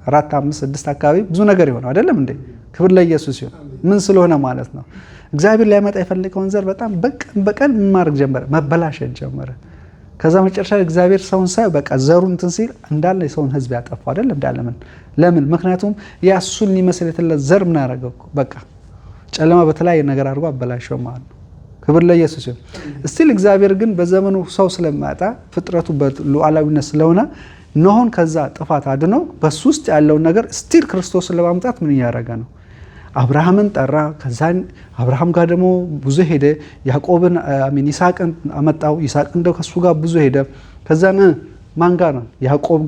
4፣ 5፣ 6 አካባቢ ብዙ ነገር ይሆናል አይደለም እንዴ? ክብር ለኢየሱስ ይሁን። ምን ስለሆነ ማለት ነው እግዚአብሔር ሊያመጣ የፈለገውን ዘር በጣም በቀን ማድረግ ጀመረ፣ መበላሸት ጀመረ። ከዛ መጨረሻ እግዚአብሔር ሰውን ሳይ በቃ ዘሩ እንትን ሲል እንዳለ የሰውን ህዝብ ያጠፋ አይደለም እንዳለ። ለምን? ምክንያቱም ያ እሱን ሊመስል የተለ ዘር ምን ያደረገው በቃ ጨለማ በተለያየ ነገር አድርጎ አበላሸው ማለት ነው። ክብር ለኢየሱስ ይሁን። እስቲል እግዚአብሔር ግን በዘመኑ ሰው ስለማያጣ ፍጥረቱ በሉዓላዊነት ስለሆነ ኖህን ከዛ ጥፋት አድኖ በሱ ውስጥ ያለውን ነገር ስቲል ክርስቶስን ለማምጣት ምን እያደረገ ነው? አብርሃምን ጠራ። ከዛ አብርሃም ጋር ደግሞ ብዙ ሄደ። ያዕቆብን ይስሐቅን አመጣው። ይስሐቅ እንደው ከሱ ጋር ብዙ ሄደ። ከዛ ማን ጋር ነው? ያዕቆብ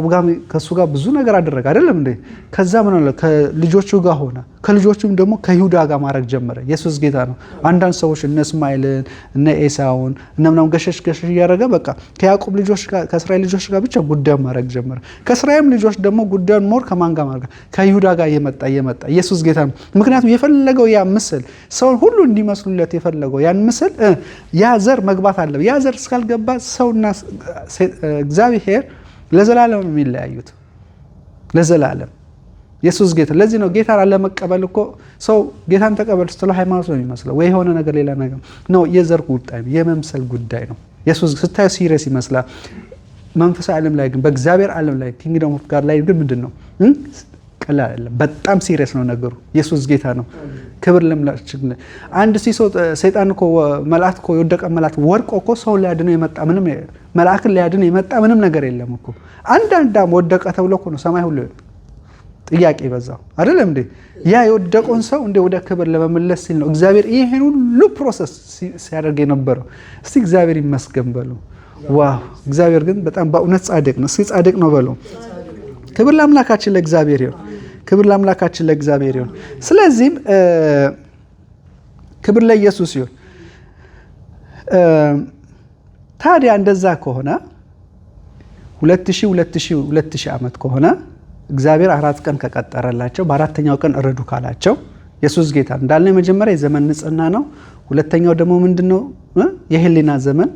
ጋር ከሱ ጋር ብዙ ነገር አደረገ አይደለም እንዴ? ከዛ ምን አለ? ከልጆቹ ጋር ሆነ። ከልጆቹም ደግሞ ከይሁዳ ጋር ማድረግ ጀመረ። ኢየሱስ ጌታ ነው። አንዳንድ ሰዎች እነ እስማኤልን እነ ኤሳውን እነ ምናምን ገሸሽ እያደረገ በቃ ከያዕቆብ ልጆች ጋር ከእስራኤል ልጆች ጋር ብቻ ጉዳዩን ማድረግ ጀመረ። ከእስራኤል ልጆች ደግሞ ጉዳዩን ሞር ከማን ጋር ማድረግ? ከይሁዳ ጋር እየመጣ ኢየሱስ ጌታ ነው። ምክንያቱም የፈለገው ያ ምስል ሰውን ሁሉ እንዲመስሉለት የፈለገው ያን ምስል ያ ዘር መግባት አለ። ያ ዘር እስካልገባ ሰውና እግዚአብሔር ለዘላለም የሚለያዩት ለዘላለም። ኢየሱስ ጌታ። ለዚህ ነው ጌታን አለመቀበል እኮ ሰው ጌታን ተቀበል ስትለው ሃይማኖት ነው የሚመስለው ወይ የሆነ ነገር ሌላ ነገር ነው። የዘር ጉዳይ ነው፣ የመምሰል ጉዳይ ነው። ኢየሱስ ስታዩ ሲሪየስ ይመስላል። መንፈሳዊ ዓለም ላይ ግን በእግዚአብሔር ዓለም ላይ ኪንግደም ኦፍ ጋድ ላይ ግን ምንድን ነው ቀላል አይደለም። በጣም ሲሪየስ ነው ነገሩ። ኢየሱስ ጌታ ነው። ክብር ለምላችን። አንድ ሲሶ ሰይጣን እኮ መልአክ እኮ የወደቀ መልአክ ወድቆ እኮ ሰው ሊያድነው የመጣ ምንም መልአክን ሊያድነው የመጣ ምንም ነገር የለም እኮ። አንዳንዳም ወደቀ ተብሎ እኮ ነው ሰማይ ሁሉ ጥያቄ በዛው አይደለም እንዴ? ያ የወደቀውን ሰው እንደ ወደ ክብር ለመመለስ ሲል ነው እግዚአብሔር ይሄን ሁሉ ፕሮሰስ ሲያደርግ የነበረው። እስቲ እግዚአብሔር ይመስገን በሉ። ዋው! እግዚአብሔር ግን በጣም በእውነት ጻድቅ ነው። እስቲ ጻድቅ ነው በሉ። ክብር ለአምላካችን ለእግዚአብሔር ይሁን። ክብር ለአምላካችን ለእግዚአብሔር ይሁን። ስለዚህም ክብር ለኢየሱስ ይሁን። ታዲያ እንደዛ ከሆነ 2000 ዓመት ከሆነ እግዚአብሔር 4 ቀን ከቀጠረላቸው በአራተኛው ቀን እረዱ ካላቸው ኢየሱስ ጌታ እንዳለ የመጀመሪያ የዘመን ንጽህና ነው። ሁለተኛው ደግሞ ምንድነው? የህሊና ዘመን።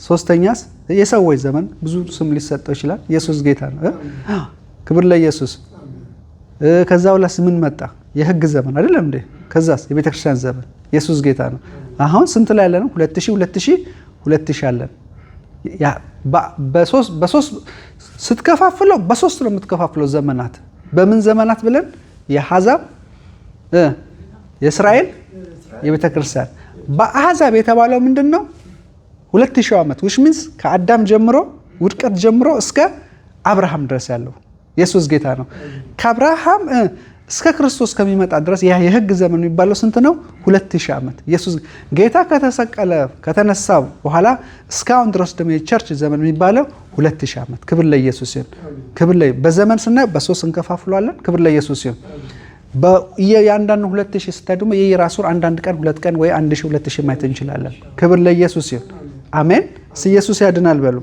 ሶስተኛስ የሰዎች ዘመን። ብዙ ስም ሊሰጠው ይችላል። ኢየሱስ ጌታ ነው። ክብር ለኢየሱስ። ከዛ በኋላ ምን መጣ? የህግ ዘመን አይደለም እንዴ? ከዛስ የቤተክርስቲያን ዘመን። ኢየሱስ ጌታ ነው። አሁን ስንት ላይ ያለ ነው? 2000 አለን። ያ በሶስት ስትከፋፍለው በሶስት ነው የምትከፋፍለው ዘመናት። በምን ዘመናት ብለን? የአሕዛብ፣ የእስራኤል፣ የቤተክርስቲያን። በአሕዛብ የተባለው ምንድነው? 2000 ዓመት which means ከአዳም ጀምሮ ውድቀት ጀምሮ እስከ አብርሃም ድረስ ያለው ኢየሱስ ጌታ ነው። ከአብርሃም እስከ ክርስቶስ ከሚመጣ ድረስ ያ የህግ ዘመን የሚባለው ስንት ነው? 2000 ዓመት። ኢየሱስ ጌታ ከተሰቀለ ከተነሳ በኋላ እስካሁን ድረስ ደግሞ የቸርች ዘመን የሚባለው 2000 ዓመት። ክብር ለኢየሱስ ይሁን። ክብር በዘመን ስናይ በሶስት እንከፋፍሏለን። ክብር ለኢየሱስ ይሁን። በእያንዳንዱ 2000 ስታይ ደግሞ የየራሱ አንዳንድ ቀን 2 ቀን ወይ 1000 2000 ማየት እንችላለን። ክብር ለኢየሱስ ይሁን። አሜን። ኢየሱስ ያድናል በሉ።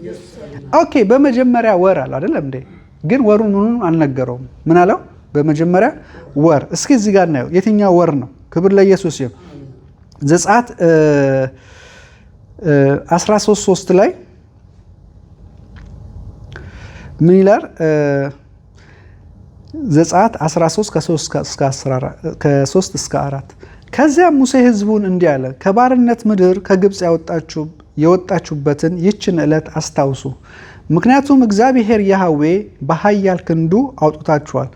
ኦኬ። በመጀመሪያ ወር አለ አይደለም እንዴ? ግን ወሩን ምኑን አልነገረውም። ምን አለው? በመጀመሪያ ወር። እስኪ እዚህ ጋር እናየው የትኛው ወር ነው? ክብር ለኢየሱስ ይሁን። ዘጸአት 13:3 ላይ ምን ይላል? ዘጸአት 13 ከ3 እስከ 4 ከዚያም ሙሴ ሕዝቡን እንዲህ አለ፣ ከባርነት ምድር ከግብፅ የወጣችሁበትን ይችን ዕለት አስታውሱ። ምክንያቱም እግዚአብሔር ያህዌ በኃያል ክንዱ አውጥታችኋል።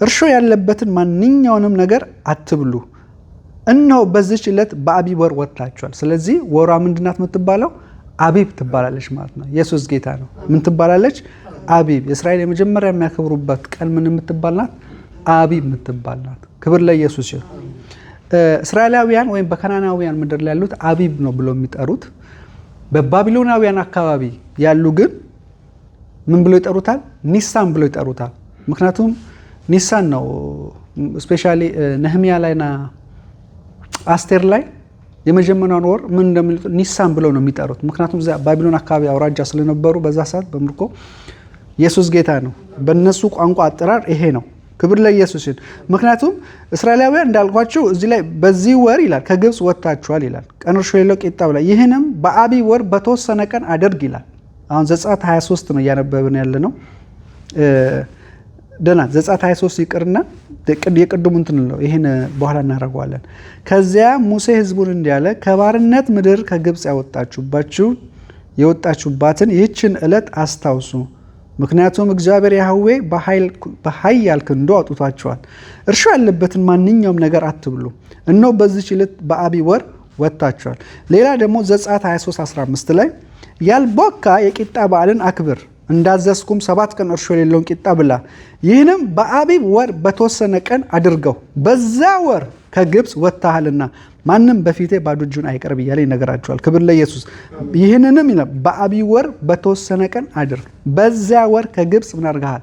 እርሾ ያለበትን ማንኛውንም ነገር አትብሉ። እነሆ በዚች ዕለት በአቢብ ወር ወጥታችኋል። ስለዚህ ወሯ ምንድናት የምትባለው? አቢብ ትባላለች ማለት ነው። ኢየሱስ ጌታ ነው። ምን ትባላለች? አቢብ። የእስራኤል የመጀመሪያ የሚያከብሩበት ቀን ምን የምትባል ናት? አቢብ የምትባል ናት። ክብር ለኢየሱስ ይሁን። እስራኤላውያን ወይም በከናናውያን ምድር ላይ ያሉት አቢብ ነው ብሎ የሚጠሩት፣ በባቢሎናውያን አካባቢ ያሉ ግን ምን ብሎ ይጠሩታል? ኒሳን ብሎ ይጠሩታል። ምክንያቱም ኒሳን ነው ስፔሻሊ ነህሚያ ላይና አስቴር ላይ የመጀመሪያውን ወር ምን እንደሚሉት ኒሳን ብለው ነው የሚጠሩት። ምክንያቱም ባቢሎን አካባቢ አውራጃ ስለነበሩ በዛ ሰዓት በምርኮ ኢየሱስ ጌታ ነው። በእነሱ ቋንቋ አጠራር ይሄ ነው። ክብር ለኢየሱስ ይሁን። ምክንያቱም እስራኤላውያን እንዳልኳቸው እዚህ ላይ በዚህ ወር ይላል ከግብፅ ወጥታችኋል ይላል፣ ቀን እርሾ የሌለው ቂጣ ብላ፣ ይህንም በአቢብ ወር በተወሰነ ቀን አድርግ ይላል። አሁን ዘጸአት 23 ነው እያነበብን ያለ ነው። ደህና ዘጸአት 23 ይቅርና የቅድሙ እንትን ነው፣ ይሄን በኋላ እናደርገዋለን። ከዚያ ሙሴ ህዝቡን እንዲህ አለ፣ ከባርነት ምድር ከግብፅ የወጣችሁባትን ይህችን ዕለት አስታውሱ። ምክንያቱም እግዚአብሔር ያህዌ በኃያል ክንዱ አውጥቷቸዋል። እርሾ ያለበትን ማንኛውም ነገር አትብሉ፣ እነሆ በዚህች ዕለት በአቢብ ወር ወጥታችኋል። ሌላ ደግሞ ዘጸአት 23:15 ላይ ያልቦካ የቂጣ በዓልን አክብር፣ እንዳዘዝኩም 7 ቀን እርሾ የሌለውን ቂጣ ብላ፣ ይህንም በአቢብ ወር በተወሰነ ቀን አድርገው፣ በዛ ወር ከግብፅ ወጥተሃልና ማንም በፊቴ ባዶ እጁን አይቀርብ እያለ ይነገራቸዋል። ክብር ለኢየሱስ። ይህንንም ይላል በአቢብ ወር በተወሰነ ቀን አድርግ፣ በዚያ ወር ከግብፅ ምን አድርገሃል?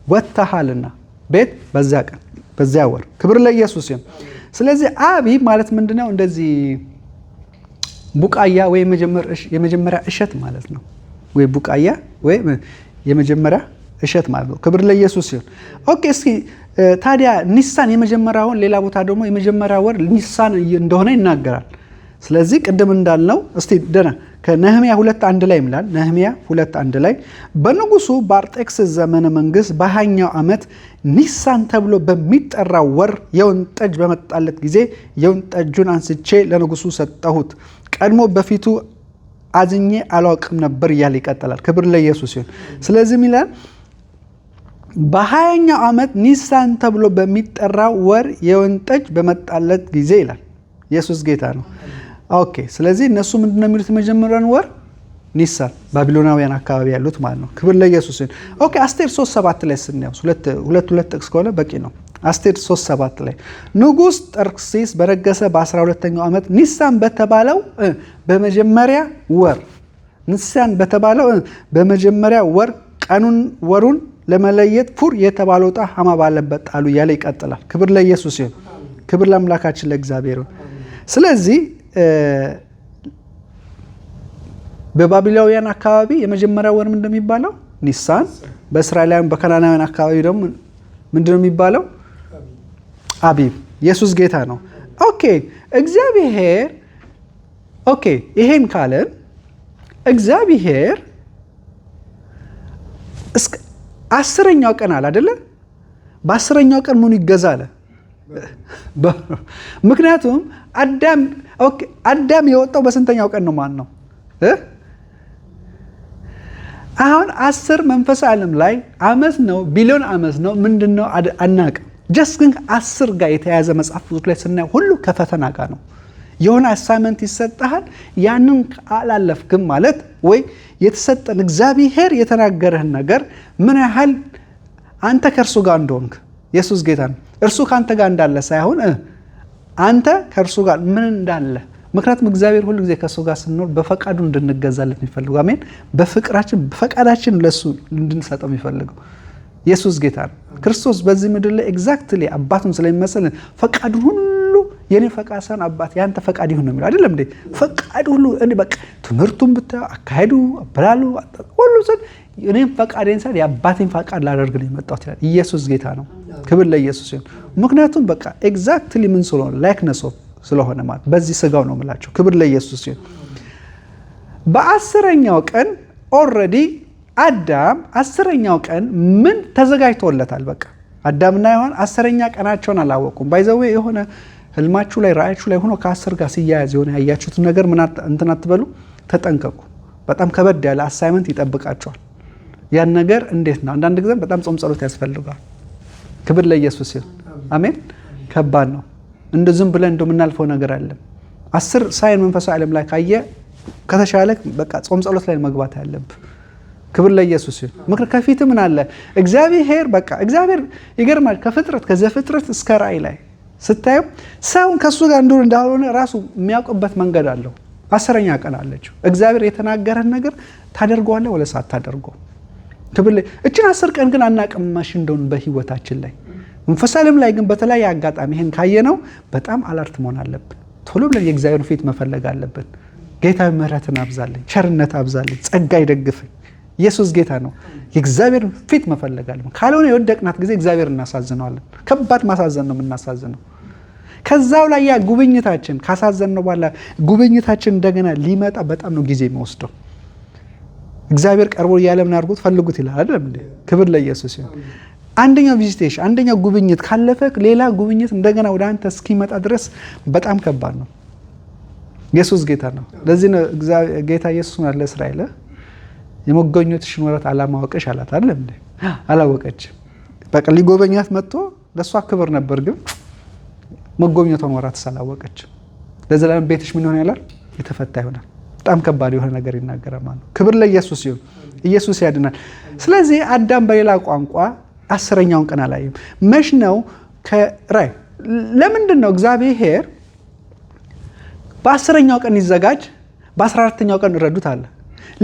ወጥተሃልና ቤት በዚያ ቀን በዚያ ወር። ክብር ለኢየሱስ ይሁን። ስለዚህ አቢብ ማለት ምንድነው? እንደዚህ ቡቃያ ወይ የመጀመሪያ እሸት ማለት ነው። ወይ ቡቃያ ወይ የመጀመሪያ እሸት ማለት ነው። ክብር ለኢየሱስ ይሁን። ኦኬ፣ እስኪ ታዲያ ኒሳን የመጀመሪያውን ሌላ ቦታ ደግሞ የመጀመሪያ ወር ኒሳን እንደሆነ ይናገራል። ስለዚህ ቅድም እንዳልነው እስቲ ደና ከነህሚያ 2:1 ላይ ይላል። ነህሚያ 2:1 ላይ በንጉሱ በአርጤክስስ ዘመነ መንግስት በ20ኛው ዓመት ኒሳን ተብሎ በሚጠራው ወር የወይን ጠጅ በመጣለት ጊዜ የወይን ጠጁን አንስቼ ለንጉሱ ሰጠሁት፣ ቀድሞ በፊቱ አዝኜ አላውቅም ነበር እያለ ይቀጥላል። ክብር ለኢየሱስ ይሁን። ስለዚህ ይላል በ20ኛው ዓመት ኒሳን ተብሎ በሚጠራው ወር የወይን ጠጅ በመጣለት ጊዜ ይላል። ኢየሱስ ጌታ ነው። ኦኬ፣ ስለዚህ እነሱ ምንድነው የሚሉት? የመጀመሪያውን ወር ኒሳን፣ ባቢሎናውያን አካባቢ ያሉት ማለት ነው። ክብር ለኢየሱስ ይሁን። ኦኬ፣ አስቴር 3:7 ላይ ስናየው ሁለት ጥቅስ ከሆነ በቂ ነው። አስቴር 3:7 ላይ ንጉሥ ጠርክሲስ በነገሰ በ12ኛው ዓመት ኒሳን በተባለው በመጀመሪያ ወር ኒሳን በተባለው በመጀመሪያ ወር ወሩን ለመለየት ፉር የተባለው ዕጣ ሐማ ባለበት ጣሉ እያለ ይቀጥላል። ክብር ለኢየሱስ ይሁን። ክብር ለአምላካችን ለእግዚአብሔር ይሁን። ስለዚህ በባቢሎናውያን አካባቢ የመጀመሪያ ወር ምንድን ነው የሚባለው? ኒሳን። በእስራኤላውያን በከናናውያን አካባቢ ደግሞ ምንድን ነው የሚባለው? አቢብ። ኢየሱስ ጌታ ነው። ኦኬ፣ እግዚአብሔር ኦኬ፣ ይሄን ካለን እግዚአብሔር እስከ 10ኛው ቀን አለ አይደለ? በ10ኛው ቀን ምኑ ይገዛ አለ። ምክንያቱም አዳም የወጣው በስንተኛው ቀን ነው? ማን ነው? አሁን 10 መንፈሳዊ ዓለም ላይ አመት ነው ቢሊዮን አመት ነው ምንድነው አናውቅም። ጀስት ግን 10 ጋር የተያያዘ መጽሐፍ ቅዱስ ላይ ስናየው ሁሉ ከፈተና ጋር ነው። የሆነ አሳይመንት ይሰጣል። ያንን አላለፍክም ማለት ወይ የተሰጠን እግዚአብሔር የተናገረህን ነገር ምን ያህል አንተ ከእርሱ ጋር እንደሆንክ ኢየሱስ ጌታ ነው። እርሱ ከአንተ ጋር እንዳለ ሳይሆን አንተ ከእርሱ ጋር ምን እንዳለ። ምክንያቱም እግዚአብሔር ሁሉ ጊዜ ከእሱ ጋር ስንኖር በፈቃዱ እንድንገዛለት የሚፈልገው አሜን። በፈቃዳችን ለእሱ እንድንሰጠው የሚፈልገው ኢየሱስ ጌታ ነው። ክርስቶስ በዚህ ምድር ላይ ኤግዛክትሊ አባቱን ስለሚመስል ፈቃዱን ሁሉ የኔ ፈቃድ ሳይሆን አባት ያንተ ፈቃድ ይሁን ነው የሚለው አይደለም እንዴ? ፈቃድ ሁሉ እኔ በቃ ትምህርቱን ብታዩ አካሄዱ አበላሉ ሁሉ ዘንድ እኔም ፈቃዴን ሳይሆን የአባቴን ፈቃድ ላደርግ ነው የመጣሁት ይላል። ኢየሱስ ጌታ ነው። ክብር ለኢየሱስ ይሁን። ምክንያቱም በቃ ኤግዛክትሊ ምን ስለሆነ ላይክነስ ኦፍ ስለሆነ ማለት በዚህ ስጋው ነው የምላቸው። ክብር ለኢየሱስ ይሁን። በ10ኛው ቀን ኦልሬዲ አዳም 10ኛው ቀን ምን ተዘጋጅቶለታል? በቃ አዳምና ሔዋን 10ኛ ቀናቸውን አላወቁም። ባይዘዌ የሆነ ህልማችሁ ላይ ራእያችሁ ላይ ሆኖ ከ10 ጋር ሲያያዝ የሆነ ያያችሁት ነገር ምን እንትን አትበሉ፣ ተጠንቀቁ። በጣም ከበድ ያለ አሳይመንት ይጠብቃቸዋል። ያን ነገር እንዴት ነው? አንዳንድ ጊዜ በጣም ጾም ጸሎት ያስፈልጋል። ክብር ለኢየሱስ ይሁን። አሜን። ከባድ ነው። እንደ ዝም ብለን እንደምናልፈው ነገር አይደለም። 10 ሳይን መንፈሳዊ ዓለም ላይ ካየ ከተሻለ በቃ ጾም ጸሎት ላይ መግባት ያለብህ። ክብር ለኢየሱስ ይሁን። ምክር ከፊት ምን አለ? እግዚአብሔር በቃ እግዚአብሔር ይገርማል። ከዘፍጥረት እስከ ራእይ ላይ ስታየው ሰውን ከሱ ጋር እንደሆነ እንዳልሆነ ራሱ የሚያውቅበት መንገድ አለው። 10ኛ ቀን አለችው። እግዚአብሔር የተናገረን ነገር ታደርገዋለህ ወለስ አታደርገው? ክብር ላይ እችን 10 ቀን ግን አናቅማሽ እንደሆነ በህይወታችን ላይ መንፈሳዊም ላይ ግን በተለያየ አጋጣሚ ይሄን ካየነው በጣም አላርት መሆን አለብን። ቶሎ ብለን የእግዚአብሔርን ፊት መፈለግ አለብን። ጌታ ምሕረትን አብዛልኝ፣ ቸርነት አብዛልኝ፣ ጸጋ ይደግፈኝ። ኢየሱስ ጌታ ነው። የእግዚአብሔር ፊት መፈለግ አለብን። ካልሆነ የወደቅናት ጊዜ እግዚአብሔር እናሳዝነዋለን። ከባድ ማሳዘን ነው የምናሳዝነው። ከዛው ላይ ያ ጉብኝታችን ካሳዘንነው በኋላ ጉብኝታችን እንደገና ሊመጣ በጣም ነው ጊዜ የሚወስደው። እግዚአብሔር ቀርቦ እያለ ምን አድርጉት ፈልጉት ይላል አይደል እንዴ? ክብር ለኢየሱስ ይሁን። አንደኛው ቪዚቴሽን አንደኛው ጉብኝት ካለፈ ሌላ ጉብኝት እንደገና ወደ አንተ እስኪመጣ ድረስ በጣም ከባድ ነው። ኢየሱስ ጌታ ነው። ለዚህ ነው ጌታ ኢየሱስ ማለት ለእስራኤል የመገኘትሽን ወራት አላማወቅሽ አላት አይደል እንዴ? አላወቀችም። በቃ ሊጎበኛት መጥቶ ለሷ ክብር ነበር፣ ግን መጎብኘቷን ወራት ሳላወቀች ለዘላለም ቤትሽ ምን ይሆን ያላል? የተፈታ ይሆናል። በጣም ከባድ የሆነ ነገር ይናገራል ማለት ነው። ክብር ለኢየሱስ ይሁን። ኢየሱስ ያድናል። ስለዚህ አዳም በሌላ ቋንቋ 10ኛውን ቀን አላየም። መች ነው ከራይ ለምንድን ነው እግዚአብሔር በ10ኛው ቀን ይዘጋጅ በ14ኛው ቀን ረዱት አለ?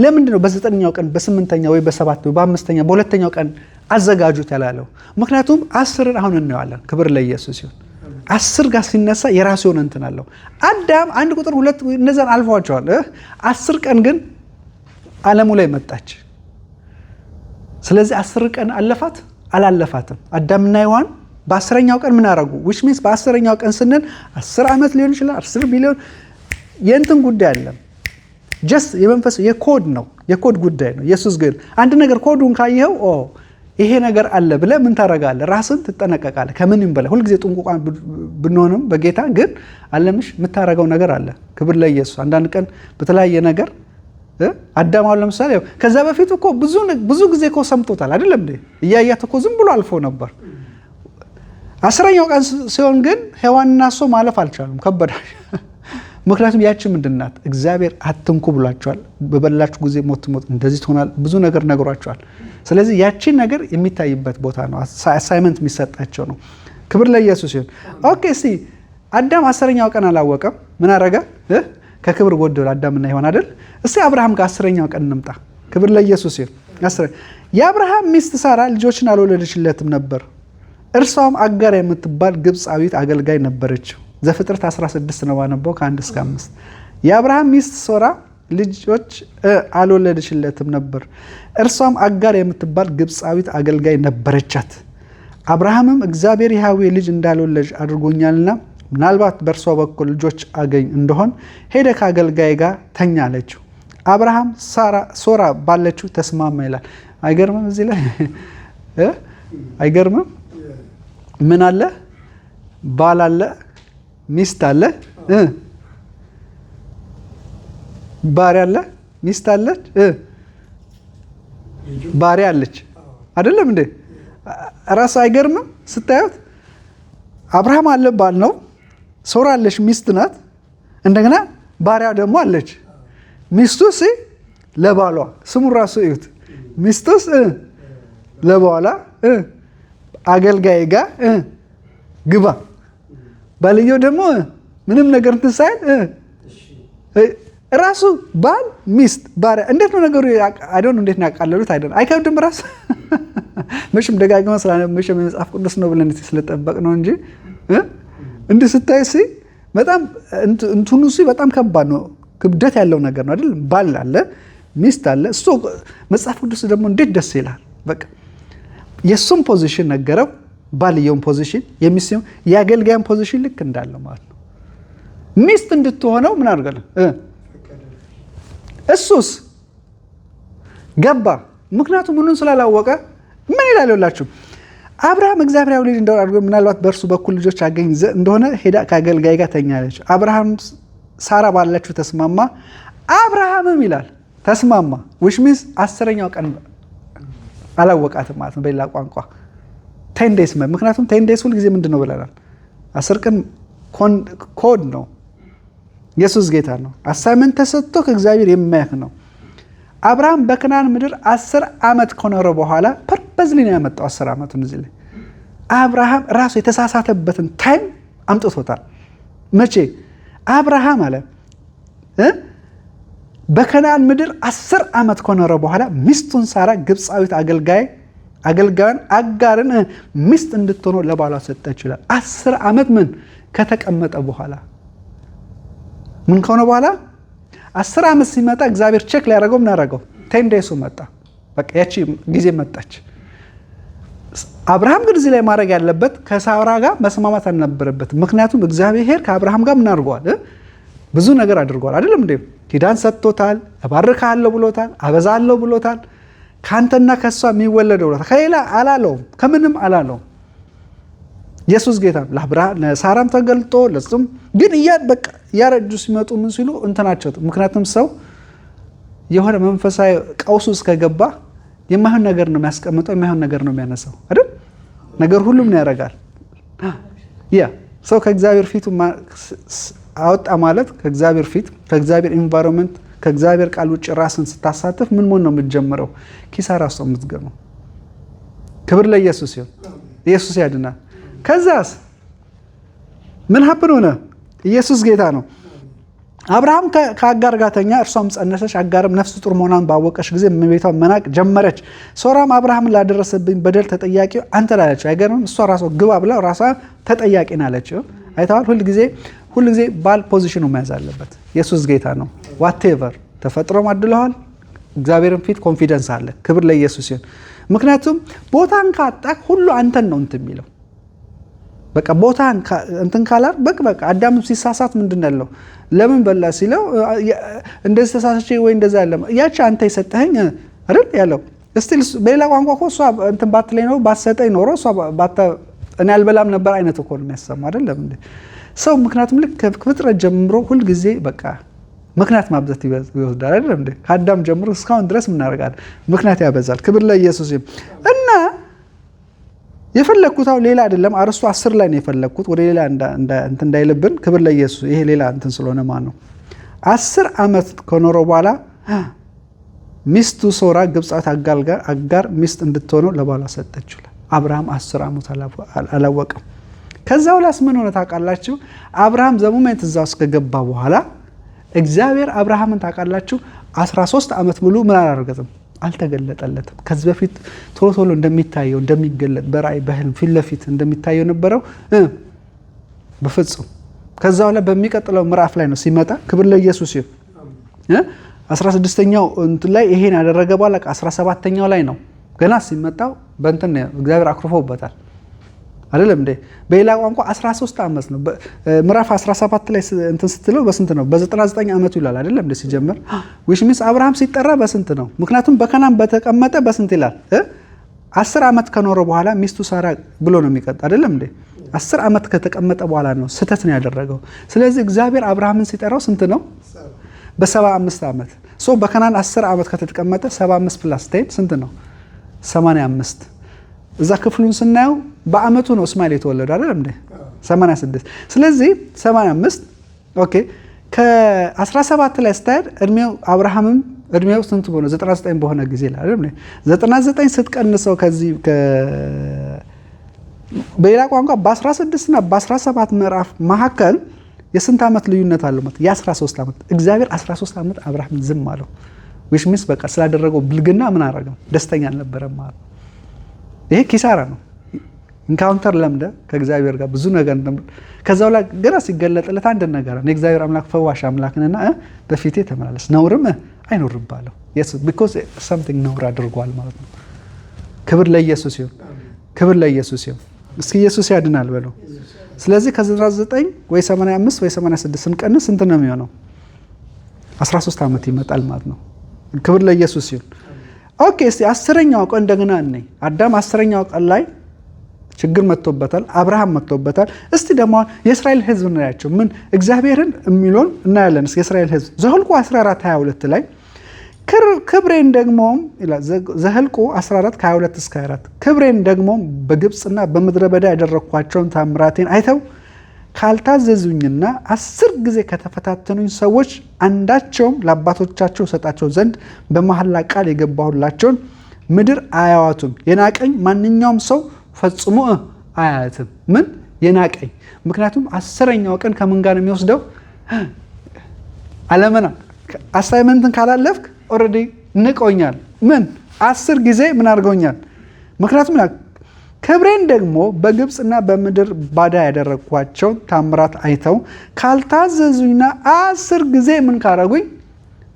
ለምንድን ነው በ9ኛው ቀን በ8ኛው ወይ በ7 ወይ በ5ኛው በ2ኛው ቀን አዘጋጁት ያላለው? ምክንያቱም 10ን አሁን እናየዋለን። ክብር ለኢየሱስ ይሁን። 10 ጋር ሲነሳ የራሱ የሆነ እንትን አለው። አዳም 1 ቁጥር 2 እነዛን አልፈዋቸዋል። 10 ቀን ግን ዓለሙ ላይ መጣች። ስለዚህ 10 ቀን አለፋት አላለፋትም? አዳምና ሔዋን በ10ኛው ቀን ምን አረጉ? which means በ10ኛው ቀን ስንል 10 ዓመት ሊሆን ይችላል፣ 10 ቢሊዮን የእንትን ጉዳይ አይደለም። ጀስት የመንፈስ የኮድ ነው፣ የኮድ ጉዳይ ነው። ኢየሱስ ግን አንድ ነገር ኮዱን ካየኸው ይሄ ነገር አለ ብለህ ምን ታረጋለህ? ራስን ትጠነቀቃለህ። ከምንም በላይ ሁልጊዜ ጥንቁቋን ብንሆንም በጌታ ግን አለምሽ የምታረገው ነገር አለ። ክብር ለኢየሱስ። አንዳንድ ቀን በተለያየ ነገር አዳማው ለምሳሌ ከዛ በፊት እኮ ብዙ ጊዜ እኮ ሰምቶታል አይደለም እንዴ? እያያት እኮ ዝም ብሎ አልፎ ነበር። 10ኛው ቀን ሲሆን ግን ሔዋንና እሱ ማለፍ አልቻሉም። ከበዳሽ። ምክንያቱም ያቺ ምንድናት? እግዚአብሔር አትንኩ ብሏቸዋል። በበላችሁ ጊዜ ሞት እንደዚህ ትሆናል፣ ብዙ ነገር ነግሯቸዋል። ስለዚህ ያቺ ነገር የሚታይበት ቦታ ነው። አሳይመንት የሚሰጣቸው ነው። ክብር ለኢየሱስ ይሁን። ኦኬ ሲ አዳም 10ኛው ቀን አላወቀም። ምን አረጋ? ከክብር ጎደለ አዳምና ሔዋን አይደል? እስቲ አብርሃም ጋር 10ኛው ቀን እንምጣ። ክብር ለኢየሱስ ይሁን። የአብርሃም ሚስት ሳራ ልጆችን አልወለደችለትም ነበር። እርሷም አጋር የምትባል ግብፃዊት አገልጋይ ነበረችው። ዘፍጥረት 16 ነው ባነበው ከ1 እስከ 5። የአብርሃም ሚስት ሶራ ልጆች አልወለደችለትም ነበር። እርሷም አጋር የምትባል ግብፃዊት አገልጋይ ነበረቻት። አብርሃምም እግዚአብሔር የያዌ ልጅ እንዳልወለድ አድርጎኛልና ምናልባት በእርሷ በኩል ልጆች አገኝ እንደሆን ሄደ ከአገልጋይ ጋር ተኛ አለችው። አብርሃም ሶራ ባለችው ተስማማ ይላል። አይገርምም? እዚህ ላይ አይገርምም? ምን አለ? ባል አለ፣ ሚስት አለ፣ ባሪያ አለ፣ ሚስት አለች፣ ባሪያ አለች። አይደለም እንዴ? ራስ አይገርምም? ስታዩት አብርሃም አለ፣ ባል ነው። ሶራ አለች፣ ሚስት ናት። እንደገና ባሪያ ደግሞ አለች። ሚስቱስ ለባሏ ስሙ ራሱ እዩት። ሚስቱስ ለባሏ አገልጋይ ጋር ግባ። ባልየው ደግሞ ምንም ነገር እንትን ሳይል ራሱ ባል፣ ሚስት፣ ባሪያ። እንዴት ነው ነገሩ? አይዶን እንዴት ነው ያቃለሉት? አይደን አይከብድም? ራስ መቼም ደጋግመን ስላነበብን መጽሐፍ ቅዱስ ነው ብለን ስለጠበቅ ነው እንጂ እንዲህ ስታይ በጣም እንትኑ በጣም ከባድ ነው። ክብደት ያለው ነገር ነው አይደል? ባል አለ፣ ሚስት አለ። እሱ መጽሐፍ ቅዱስ ደግሞ እንዴት ደስ ይላል። በቃ የሱም ፖዚሽን ነገረው፣ ባልየውን ፖዚሽን፣ የሚስቱን የአገልጋይን ፖዚሽን ልክ እንዳለው ማለት ነው። ሚስት እንድትሆነው ምን አድርገለ? እሱስ ገባ። ምክንያቱም ምኑን ስላላወቀ ምን ይላል ይላችሁ? አብርሃም እግዚአብሔር ልጅ እንደሆነ አድርጎ ምናልባት በእርሱ በኩል ልጆች አገኝ እንደሆነ ሄዳ ከአገልጋይ ጋር ተኛለች። አብርሃም ሳራ ባለችው ተስማማ። አብርሃምም ይላል ተስማማ። which means 10ኛው ቀን አላወቃትም ማለት ነው በሌላ ቋንቋ 10 days። ምክንያቱም 10 days ሁል ጊዜ ምንድን ነው ብለናል? 10 ቀን ኮድ ነው። ኢየሱስ ጌታ ነው። አሳይመንት ተሰጥቶ ከእግዚአብሔር የማያክ ነው። አብርሃም በከናን ምድር 10 ዓመት ከኖረ በኋላ ፐርፐዝሊ ነው ያመጣው 10 ዓመቱን እዚህ ላይ። አብርሃም ራሱ የተሳሳተበትን ታይም አምጥቶታል። መቼ? አብርሃም አለ በከነዓን ምድር 10 ዓመት ከኖረ በኋላ ሚስቱን ሳራ ግብፃዊት አገልጋዩን አጋርን ሚስት እንድትሆነው ለባሏ ሰጠች ይላል። 10 ዓመት ምን ከተቀመጠ በኋላ ምን ከሆነ በኋላ 10 ዓመት ሲመጣ እግዚአብሔር ቼክ ሊያደርገው ምን አደረገው? 10 ዴይሱ መጣ። በቃ ያቺ ጊዜ መጣች። አብርሃም ግን እዚህ ላይ ማድረግ ያለበት ከሳራ ጋር መስማማት አልነበረበትም። ምክንያቱም እግዚአብሔር ከአብርሃም ጋር ምን አድርጓል? ብዙ ነገር አድርጓል አይደለም እንዴ? ኪዳን ሰጥቶታል፣ እባርክሃለሁ ብሎታል፣ አበዛለሁ ብሎታል፣ ካንተና ከሷ የሚወለደው ብሎታል። ከሌላ አላለውም፣ ከምንም አላለውም። ኢየሱስ ጌታ ለሳራም ተገልጦ ለሱም ግን በቃ ያረጁ ሲመጡ ምን ሲሉ እንትናቸው። ምክንያቱም ሰው የሆነ መንፈሳዊ ቀውስ ውስጥ ከገባ የማይሆን ነገር ነው የሚያስቀምጠው፣ የማይሆን ነገር ነው የሚያነሳው አይደል? ነገር ሁሉም ነው ያደርጋል። ሰው ከእግዚአብሔር ፊት አወጣ ማለት ከእግዚአብሔር ፊት ከእግዚአብሔር ኢንቫይሮንመንት ከእግዚአብሔር ቃል ውጭ ራስን ስታሳትፍ ምን ነው የምትጀምረው? ኪሳራ ውስጥ የምትገባው። ክብር ለኢየሱስ ይሁን። ኢየሱስ ያድናል። ከዛስ ምን ሀፕን ሆነ? ኢየሱስ ጌታ ነው። አብርሃም ከአጋር ጋር ተኛ፣ እርሷም ጸነሰች። አጋርም ነፍስ ጡር መሆኗን ባወቀች ጊዜ እመቤቷን መናቅ ጀመረች። ሶራም አብርሃምን ላደረሰብኝ በደል ተጠያቂው አንተ ላለች። አይገርምም? እሷ ራሷ ግባ ብላ ራሷ ተጠያቂ ናለች። አይተዋል? ሁልጊዜ ባል ፖዚሽኑ መያዝ አለበት። ኢየሱስ ጌታ ነው። ዋቴቨር ተፈጥሮም አድለዋል። እግዚአብሔርን ፊት ኮንፊደንስ አለ። ክብር ለኢየሱስ ይሁን። ምክንያቱም ቦታን ካጣቅ ሁሉ አንተን ነው እንትን የሚለው። በቃ ቦታን እንትን ካላር በቃ አዳም ሲሳሳት ምንድን ያለው ለምን በላ ሲለው እንደዚህ ተሳሳች ወይ እንደዛ ያለ ያቺ አንተ የሰጠኸኝ አይደል ያለው። እስቲል በሌላ ቋንቋ እኮ እሷ እንትን ባትለኝ ነው ባትሰጠኝ ኖሮ እሷ እኔ አልበላም ነበር አይነት እኮ ነው የሚያሰማ አይደለም እንዴ ሰው። ምክንያቱም ልክ ከፍጥረት ጀምሮ ሁልጊዜ በቃ ምክንያት ማብዛት ይወስዳል አይደለም እንዴ። ከአዳም ጀምሮ እስካሁን ድረስ ምን እናደርጋለን? ምክንያት ያበዛል። ክብር ለኢየሱስ ይሁን። እና የፈለኩት ሌላ አይደለም። አርስቱ 10 ላይ ነው የፈለኩት፣ ወደ ሌላ እንትን እንዳይልብን። ክብር ለኢየሱስ። ይሄ ሌላ እንትን ስለሆነ ማን ነው 10 ዓመት ከኖረው በኋላ ሚስቱ ሶራ ግብፃዊት አጋር ሚስት እንድትሆነው ለባሏ ሰጠችው። አብርሃም 10 ዓመት አላወቀም። ከዛው ላስ ምን ሆነ ታውቃላችሁ? አብርሃም ዘሞመንት እዛው እስከገባ በኋላ እግዚአብሔር አብርሃምን ታውቃላችሁ 13 ዓመት ሙሉ ምን አላደረገም? አልተገለጠለትም። ከዚህ በፊት ቶሎ እንደሚታየው እንደሚገለጥ በራእይ በህልም ፊት ለፊት እንደሚታየው ነበረው በፍጹም። ከዛው ላይ በሚቀጥለው ምዕራፍ ላይ ነው ሲመጣ። ክብር ለኢየሱስ ይሁን። 16ኛው እንትን ላይ ይሄን ያደረገ በኋላ 17ኛው ላይ ነው ገና ሲመጣው በእንትን እግዚአብሔር አክርፎበታል አይደለም እንዴ። በሌላ ቋንቋ 13 ዓመት ነው። ምዕራፍ 17 ላይ እንትን ስትለው በስንት ነው? በ99 ዓመቱ ይላል አይደለም እንዴ ሲጀምር። which means አብርሃም ሲጠራ በስንት ነው? ምክንያቱም በከናን በተቀመጠ በስንት ይላል? 10 ዓመት ከኖረ በኋላ ሚስቱ ሳራ ብሎ ነው የሚቀጥ አይደለም እንዴ። 10 ዓመት ከተቀመጠ በኋላ ነው ስህተት ነው ያደረገው። ስለዚህ እግዚአብሔር አብርሃምን ሲጠራው ስንት ነው? በ75 ዓመት ሶ በከናን 10 ዓመት ከተቀመጠ 75 + 10 ስንት ነው? 85። እዛ ክፍሉን ስናየው በአመቱ ነው እስማኤል የተወለደው አይደል እንዴ 86። ስለዚህ 85 ኦኬ። ከ17 ላይ ስታይል እድሜው አብርሃምም እድሜው ስንት ሆነ? 99 በሆነ ጊዜ ላይ አይደል እንዴ 99 ስትቀንሰው ከዚህ በሌላ ቋንቋ በ16 እና በ17 ምዕራፍ መካከል የስንት ዓመት ልዩነት አለው ማለት የ13 ዓመት። እግዚአብሔር 13 ዓመት አብርሃምን ዝም አለው። which means በቃ ስላደረገው ብልግና ምን አደረገው? ደስተኛ አልነበረም ማለት። ይሄ ኪሳራ ነው። ኢንካውንተር ለምደ ከእግዚአብሔር ጋር ብዙ ነገር ከዛው ላይ ገና ሲገለጥለት አንድ ነገር ነው። እግዚአብሔር አምላክ ፈዋሽ አምላክነና በፊቴ ተመላለስ ነውርም አይኖርባለው። yes because something ነውር አድርጓል ማለት ነው። ክብር ለኢየሱስ ይሁን። ክብር ለኢየሱስ ይሁን። እስኪ ኢየሱስ ያድናል በለው። ስለዚህ ከ99 ወይ 85 ወይ 86 ስንቀንስ ስንት ነው የሚሆነው? 13 ዓመት ይመጣል ማለት ነው። ክብር ለኢየሱስ ይሁን። ኦኬ እስቲ 10ኛው ቀን እንደገና ነኝ አዳም 10ኛው ቀን ላይ ችግር መጥቶበታል፣ አብርሃም መጥቶበታል። እስቲ ደግሞ የእስራኤል ሕዝብ እናያቸው ምን እግዚአብሔርን የሚሉን እናያለን። እስኪ የእስራኤል ሕዝብ ዘኍልቍ 14:22 ላይ ክብሬን ደግሞ ይላል። ዘኍልቍ 14:22-24 ክብሬን ደግሞ በግብፅና በምድረ በዳ ያደረኳቸውን ታምራቴን አይተው ካልታዘዙኝና 10 ጊዜ ከተፈታተኑኝ ሰዎች አንዳቸውም ለአባቶቻቸው ሰጣቸው ዘንድ በመሐላ ቃል የገባሁላቸውን ምድር አያዋቱም። የናቀኝ ማንኛውም ሰው ፈጽሞ አያያትም። ምን የናቀኝ። ምክንያቱም 10ኛው ቀን ከምን ጋር ነው የሚወስደው? አለመና አሳይመንትን ካላለፍክ ኦልሬዲ ንቆኛል። ምን 10 ጊዜ ምን አድርገውኛል? ምክንያቱም ክብሬን ደግሞ በግብፅና በምድር ባዳ ያደረግኳቸው ታምራት አይተው ካልታዘዙኝና 10 ጊዜ ምን ካረጉኝ?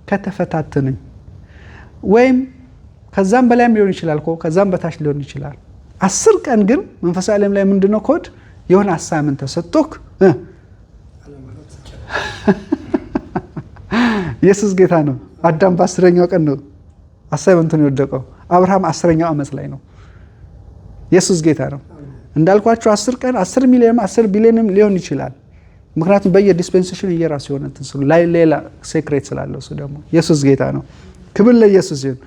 ከተፈታተኑኝ። ወይም ከዛም በላይም ሊሆን ይችላል እኮ ከዛም በታች ሊሆን ይችላል። 10 ቀን ግን መንፈሳዊ ዓለም ላይ ምንድነው ኮድ? የሆነ አሳይመንት ተሰጥቶክ ኢየሱስ ጌታ ነው። አዳም በ10ኛው ቀን ነው አሳይመንቱን የወደቀው። አብርሃም 10ኛው ዓመት ላይ ነው። ኢየሱስ ጌታ ነው። እንዳልኳችሁ 10 ቀን 10 ሚሊዮን 10 ቢሊዮንም ሊሆን ይችላል። ምክንያቱም በየዲስፔንሴሽን እየራሱ የሆነ ትንስሉ ላይ ሌላ ሴክሬት ስላለው እሱ ደግሞ ኢየሱስ ጌታ ነው። ክብር ለኢየሱስ ይሁን።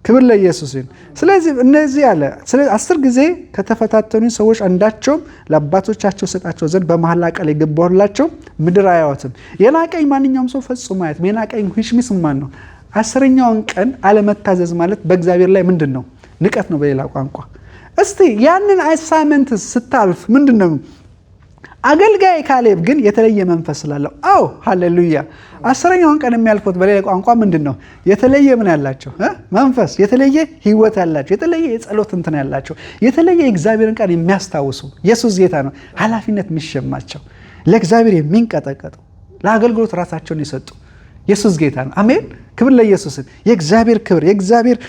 ክብር ለኢየሱስ ይሁን። ስለዚህ እነዚህ ያለ 10 ጊዜ ከተፈታተኑ ሰዎች አንዳቸውም ለአባቶቻቸው ሰጣቸው ዘንድ በመሐላ ቃል የገባሁላቸው ምድር አያዩትም። የናቀኝ ማንኛውም ሰው ፈጽሞ አያዩትም። የናቀኝ ሂሽሚስ ማን ነው? 10ኛውን ቀን አለመታዘዝ ማለት በእግዚአብሔር ላይ ምንድን ነው? ንቀት ነው በሌላ ቋንቋ። እስቲ ያንን አሳይመንት ስታልፍ ምንድን ነው? አገልጋይ ካሌብ ግን የተለየ መንፈስ ስላለው አዎ ሃሌሉያ 10ኛውን ቀን የሚያልፉት በሌላ ቋንቋ ምንድን ነው? የተለየ ምን ያላቸው መንፈስ፣ የተለየ ህይወት ያላቸው፣ የተለየ የጸሎት እንትን ያላቸው፣ የተለየ የእግዚአብሔርን ቃል የሚያስታውሱ ኢየሱስ ጌታ ነው። ኃላፊነት የሚሸማቸው፣ ለእግዚአብሔር የሚንቀጠቀጡ፣ ለአገልግሎት ራሳቸውን የሰጡ ኢየሱስ ጌታ ነው። አሜን። ክብር ለኢየሱስ። የእግዚአብሔር ክብር የእግዚአብሔር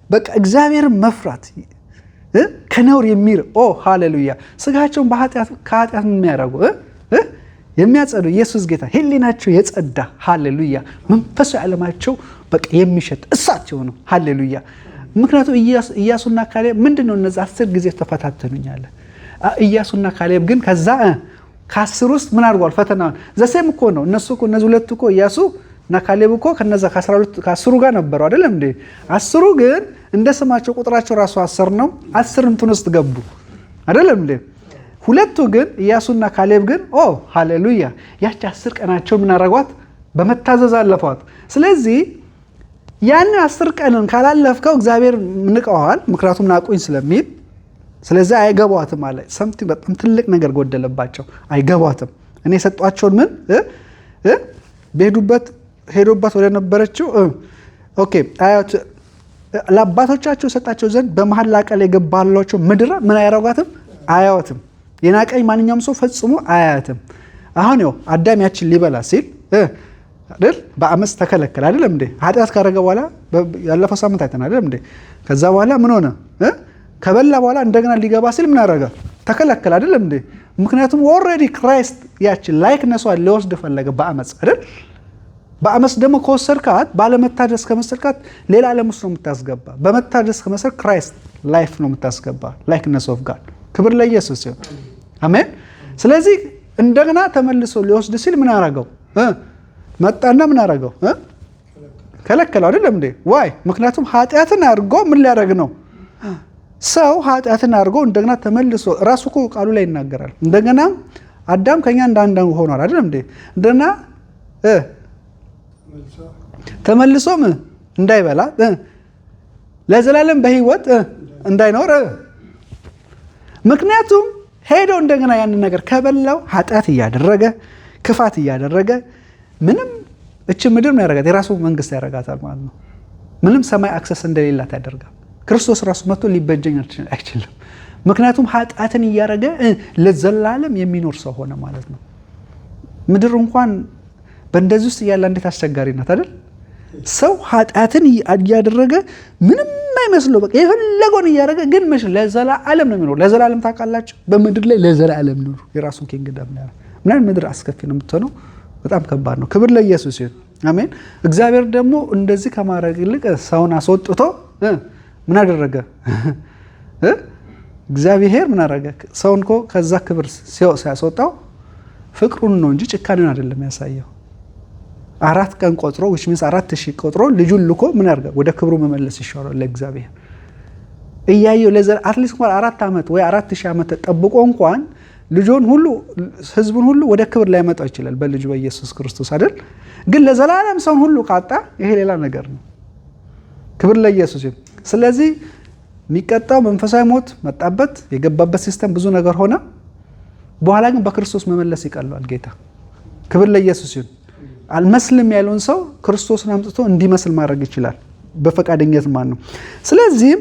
በቃ እግዚአብሔር መፍራት ከነውር የሚር ሃሌሉያ ስጋቸውን ከኃጢአት የሚያደርጉ የሚያጸዱ ኢየሱስ ጌታ ህሊናቸው የጸዳ ሃሌሉያ መንፈሳዊ ዓለማቸው በቃ የሚሸት እሳት የሆኑ ሃሌሉያ። ምክንያቱም ኢያሱና ካሌብ ምንድነው እነዚህ 10 ጊዜ ተፈታተኑኛል። ኢያሱና ካሌብ ግን ከዛ ከ10 ውስጥ ምን አድርጓል? ፈተናውን ዘሴም እኮ ነው። እነሱ እኮ እነዚህ ሁለቱ እኮ ኢያሱ እና ካሌብ እኮ ከነዛ ከ10 ጋር ነበሩ አይደለም እንዴ? 10 ግን እንደ ስማቸው ቁጥራቸው ራሱ 10 ነው። 10 እንትን ውስጥ ገቡ አይደለም እንዴ? ሁለቱ ግን ኢያሱና ካሌብ ግን ሃሌሉያ ያቺ 10 ቀናቸው ምን አረጓት? በመታዘዝ አለፏት። ስለዚህ ያን 10 ቀንን ካላለፍከው እግዚአብሔር ንቀዋል። ምክንያቱም ናቁኝ ስለሚል ስለዚህ አይገባዋትም አለ። ሰምቲንግ በጣም ትልቅ ነገር ጎደለባቸው። አይገባዋትም። እኔ የሰጧቸውን ምን ሄዱበት ወደ ነበረችው ለአባቶቻቸው ሰጣቸው ዘንድ በመሐላ ቃል የገባላቸው ምድር ምን አያረጓትም? አያዩትም። የናቀኝ ማንኛውም ሰው ፈጽሞ አያያትም። አሁን አዳም ያችን ሊበላ ሲል አይደል በአመፅ ተከለከለ አይደለም እንዴ? ኃጢአት ካረገ በኋላ ያለፈው ሳምንት አይተናል አይደል እንዴ? ከዛ በኋላ ምን ሆነ? ከበላ በኋላ እንደገና ሊገባ ሲል ምን አረጋ? ተከለከለ አይደለም እንዴ? ምክንያቱም ኦልሬዲ ክራይስት ያችን ላይክነሷን ሊወስድ ፈለገ በአመፅ አይደል? በአመፅ ደግሞ ከወሰድካት ባለመታደስ ከመሰልካት ሌላ ዓለም ውስጥ ነው የምታስገባ። በመታደስ ከመሰል ክራይስት ላይፍ ነው የምታስገባ። ላይክነስ ኦፍ ጋድ። ክብር ለኢየሱስ ይሁን። አሜን። ስለዚህ እንደገና ተመልሶ ሊወስድ ሲል ምን አረገው? መጣና ምን አረገው? ከለከለው አይደለም እንዴ? ዋይ ምክንያቱም ኃጢአትን አድርጎ ምን ሊያደርግ ነው? ሰው ኃጢአትን አድርጎ እንደገና ተመልሶ ራሱ እኮ ቃሉ ላይ ይናገራል። እንደገና አዳም ከኛ እንዳንድ ሆኗል አይደለም እንዴ? እንደና ተመልሶም እንዳይበላ ለዘላለም በህይወት እንዳይኖር ምክንያቱም ሄዶ እንደገና ያንን ነገር ከበላው ኃጢአት እያደረገ ክፋት እያደረገ ምንም እቺ ምድር ነው ያደርጋት የራሱ መንግስት ያደርጋታል ማለት ነው። ምንም ሰማይ አክሰስ እንደሌላት ያደርጋል። ክርስቶስ ራሱ መጥቶ ሊበጀኝ አይችልም። ምክንያቱም ኃጢአትን እያደረገ ለዘላለም የሚኖር ሰው ሆነ ማለት ነው። ምድር እንኳን በእንደዚህ ውስጥ ያለ እንዴት አስቸጋሪ ናት አይደል? ሰው ኃጢአትን እያደረገ ምንም አይመስለው በቃ የፈለገውን እያደረገ ግን መሽ ለዘላለም ነው የሚኖር። ለዘላለም ታውቃላችሁ፣ በምድር ላይ ለዘላለም ነው የራሱን ኪንግደም ነው። ምን ምድር አስከፊ ነው የምትሆነው፣ በጣም ከባድ ነው። ክብር ለኢየሱስ ይሁን። አሜን። እግዚአብሔር ደግሞ እንደዚህ ከማድረግ ይልቅ ሰውን አስወጥቶ ምን አደረገ? እግዚአብሔር ምን አደረገ? ሰውን እኮ ከዛ ክብር ሲያስወጣው ፍቅሩን ነው እንጂ ጭካኔውን አይደለም ያሳየው። 4 ቀን ቆጥሮ which means 4000 ቆጥሮ ልጁን ልኮ ምን አደረገ? ወደ ክብሩ መመለስ ይሻላል ለእግዚአብሔር። እያየው ለዘር አትሊስት እንኳን 4 ዓመት ወይ 4000 ዓመት ተጠብቆ እንኳን ልጁን ሁሉ ህዝቡን ሁሉ ወደ ክብር ላይ ያመጣው ይችላል በልጁ በኢየሱስ ክርስቶስ አይደል? ግን ለዘላለም ሰውን ሁሉ ካጣ ይሄ ሌላ ነገር ነው። ክብር ለኢየሱስ ይሁን። ስለዚህ የሚቀጣው መንፈሳዊ ሞት መጣበት። የገባበት ሲስተም ብዙ ነገር ሆነ። በኋላ ግን በክርስቶስ መመለስ ይቀለዋል ጌታ። ክብር ለኢየሱስ ይሁን። አልመስልም ያለውን ሰው ክርስቶስን አምጥቶ እንዲመስል ማድረግ ይችላል በፈቃደኝነት ማለት ነው። ስለዚህ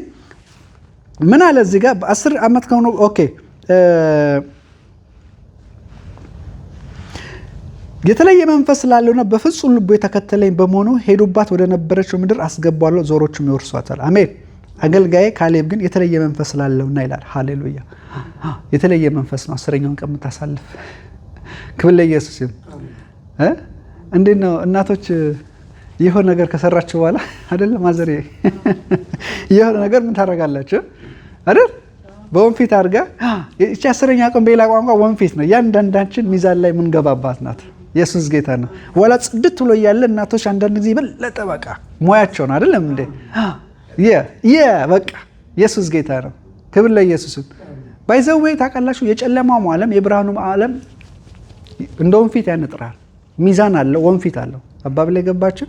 ምን አለ እዚህ ጋር በ10 ዓመት ከሆነ ኦኬ የተለየ መንፈስ ስላለውና በፍጹም ልቡ የተከተለኝ በመሆኑ ሄዱባት ወደ ነበረችው ምድር አስገባለሁ፣ ዞሮቹም ይወርሷታል። አሜን። አገልጋዬ ካሌብ ግን የተለየ መንፈስ ስላለውና ይላል። ሃሌሉያ። የተለየ መንፈስ ነው 10ኛውን ቀን የምታሳልፍ። ክብር ለኢየሱስ ይሁን። እንዴት ነው እናቶች የሆነ ነገር ከሰራችሁ በኋላ አይደለም ማዘር የሆነ ነገር ምን ታደርጋላችሁ አይደል? በወንፊት አድርጋ እቺ 10ኛ ቀን በሌላ ቋንቋ ወንፊት ነው። ያንዳንዳችን ሚዛን ላይ የምንገባባት ናት። ኢየሱስ ጌታ ነው። ወላ ጽድት ብሎ ያለ እናቶች አንዳንድ ጊዜ በለጠ በቃ ሙያቸው ነው አይደለም እንዴ? በቃ ኢየሱስ ጌታ ነው። ክብር ለኢየሱስ። ባይዘው ታውቃላችሁ የጨለማው ዓለም የብርሃኑ ዓለም እንደ ወንፊት ያነጥራል። ሚዛን አለው፣ ወንፊት አለው። አባብ ላይ ገባችሁ?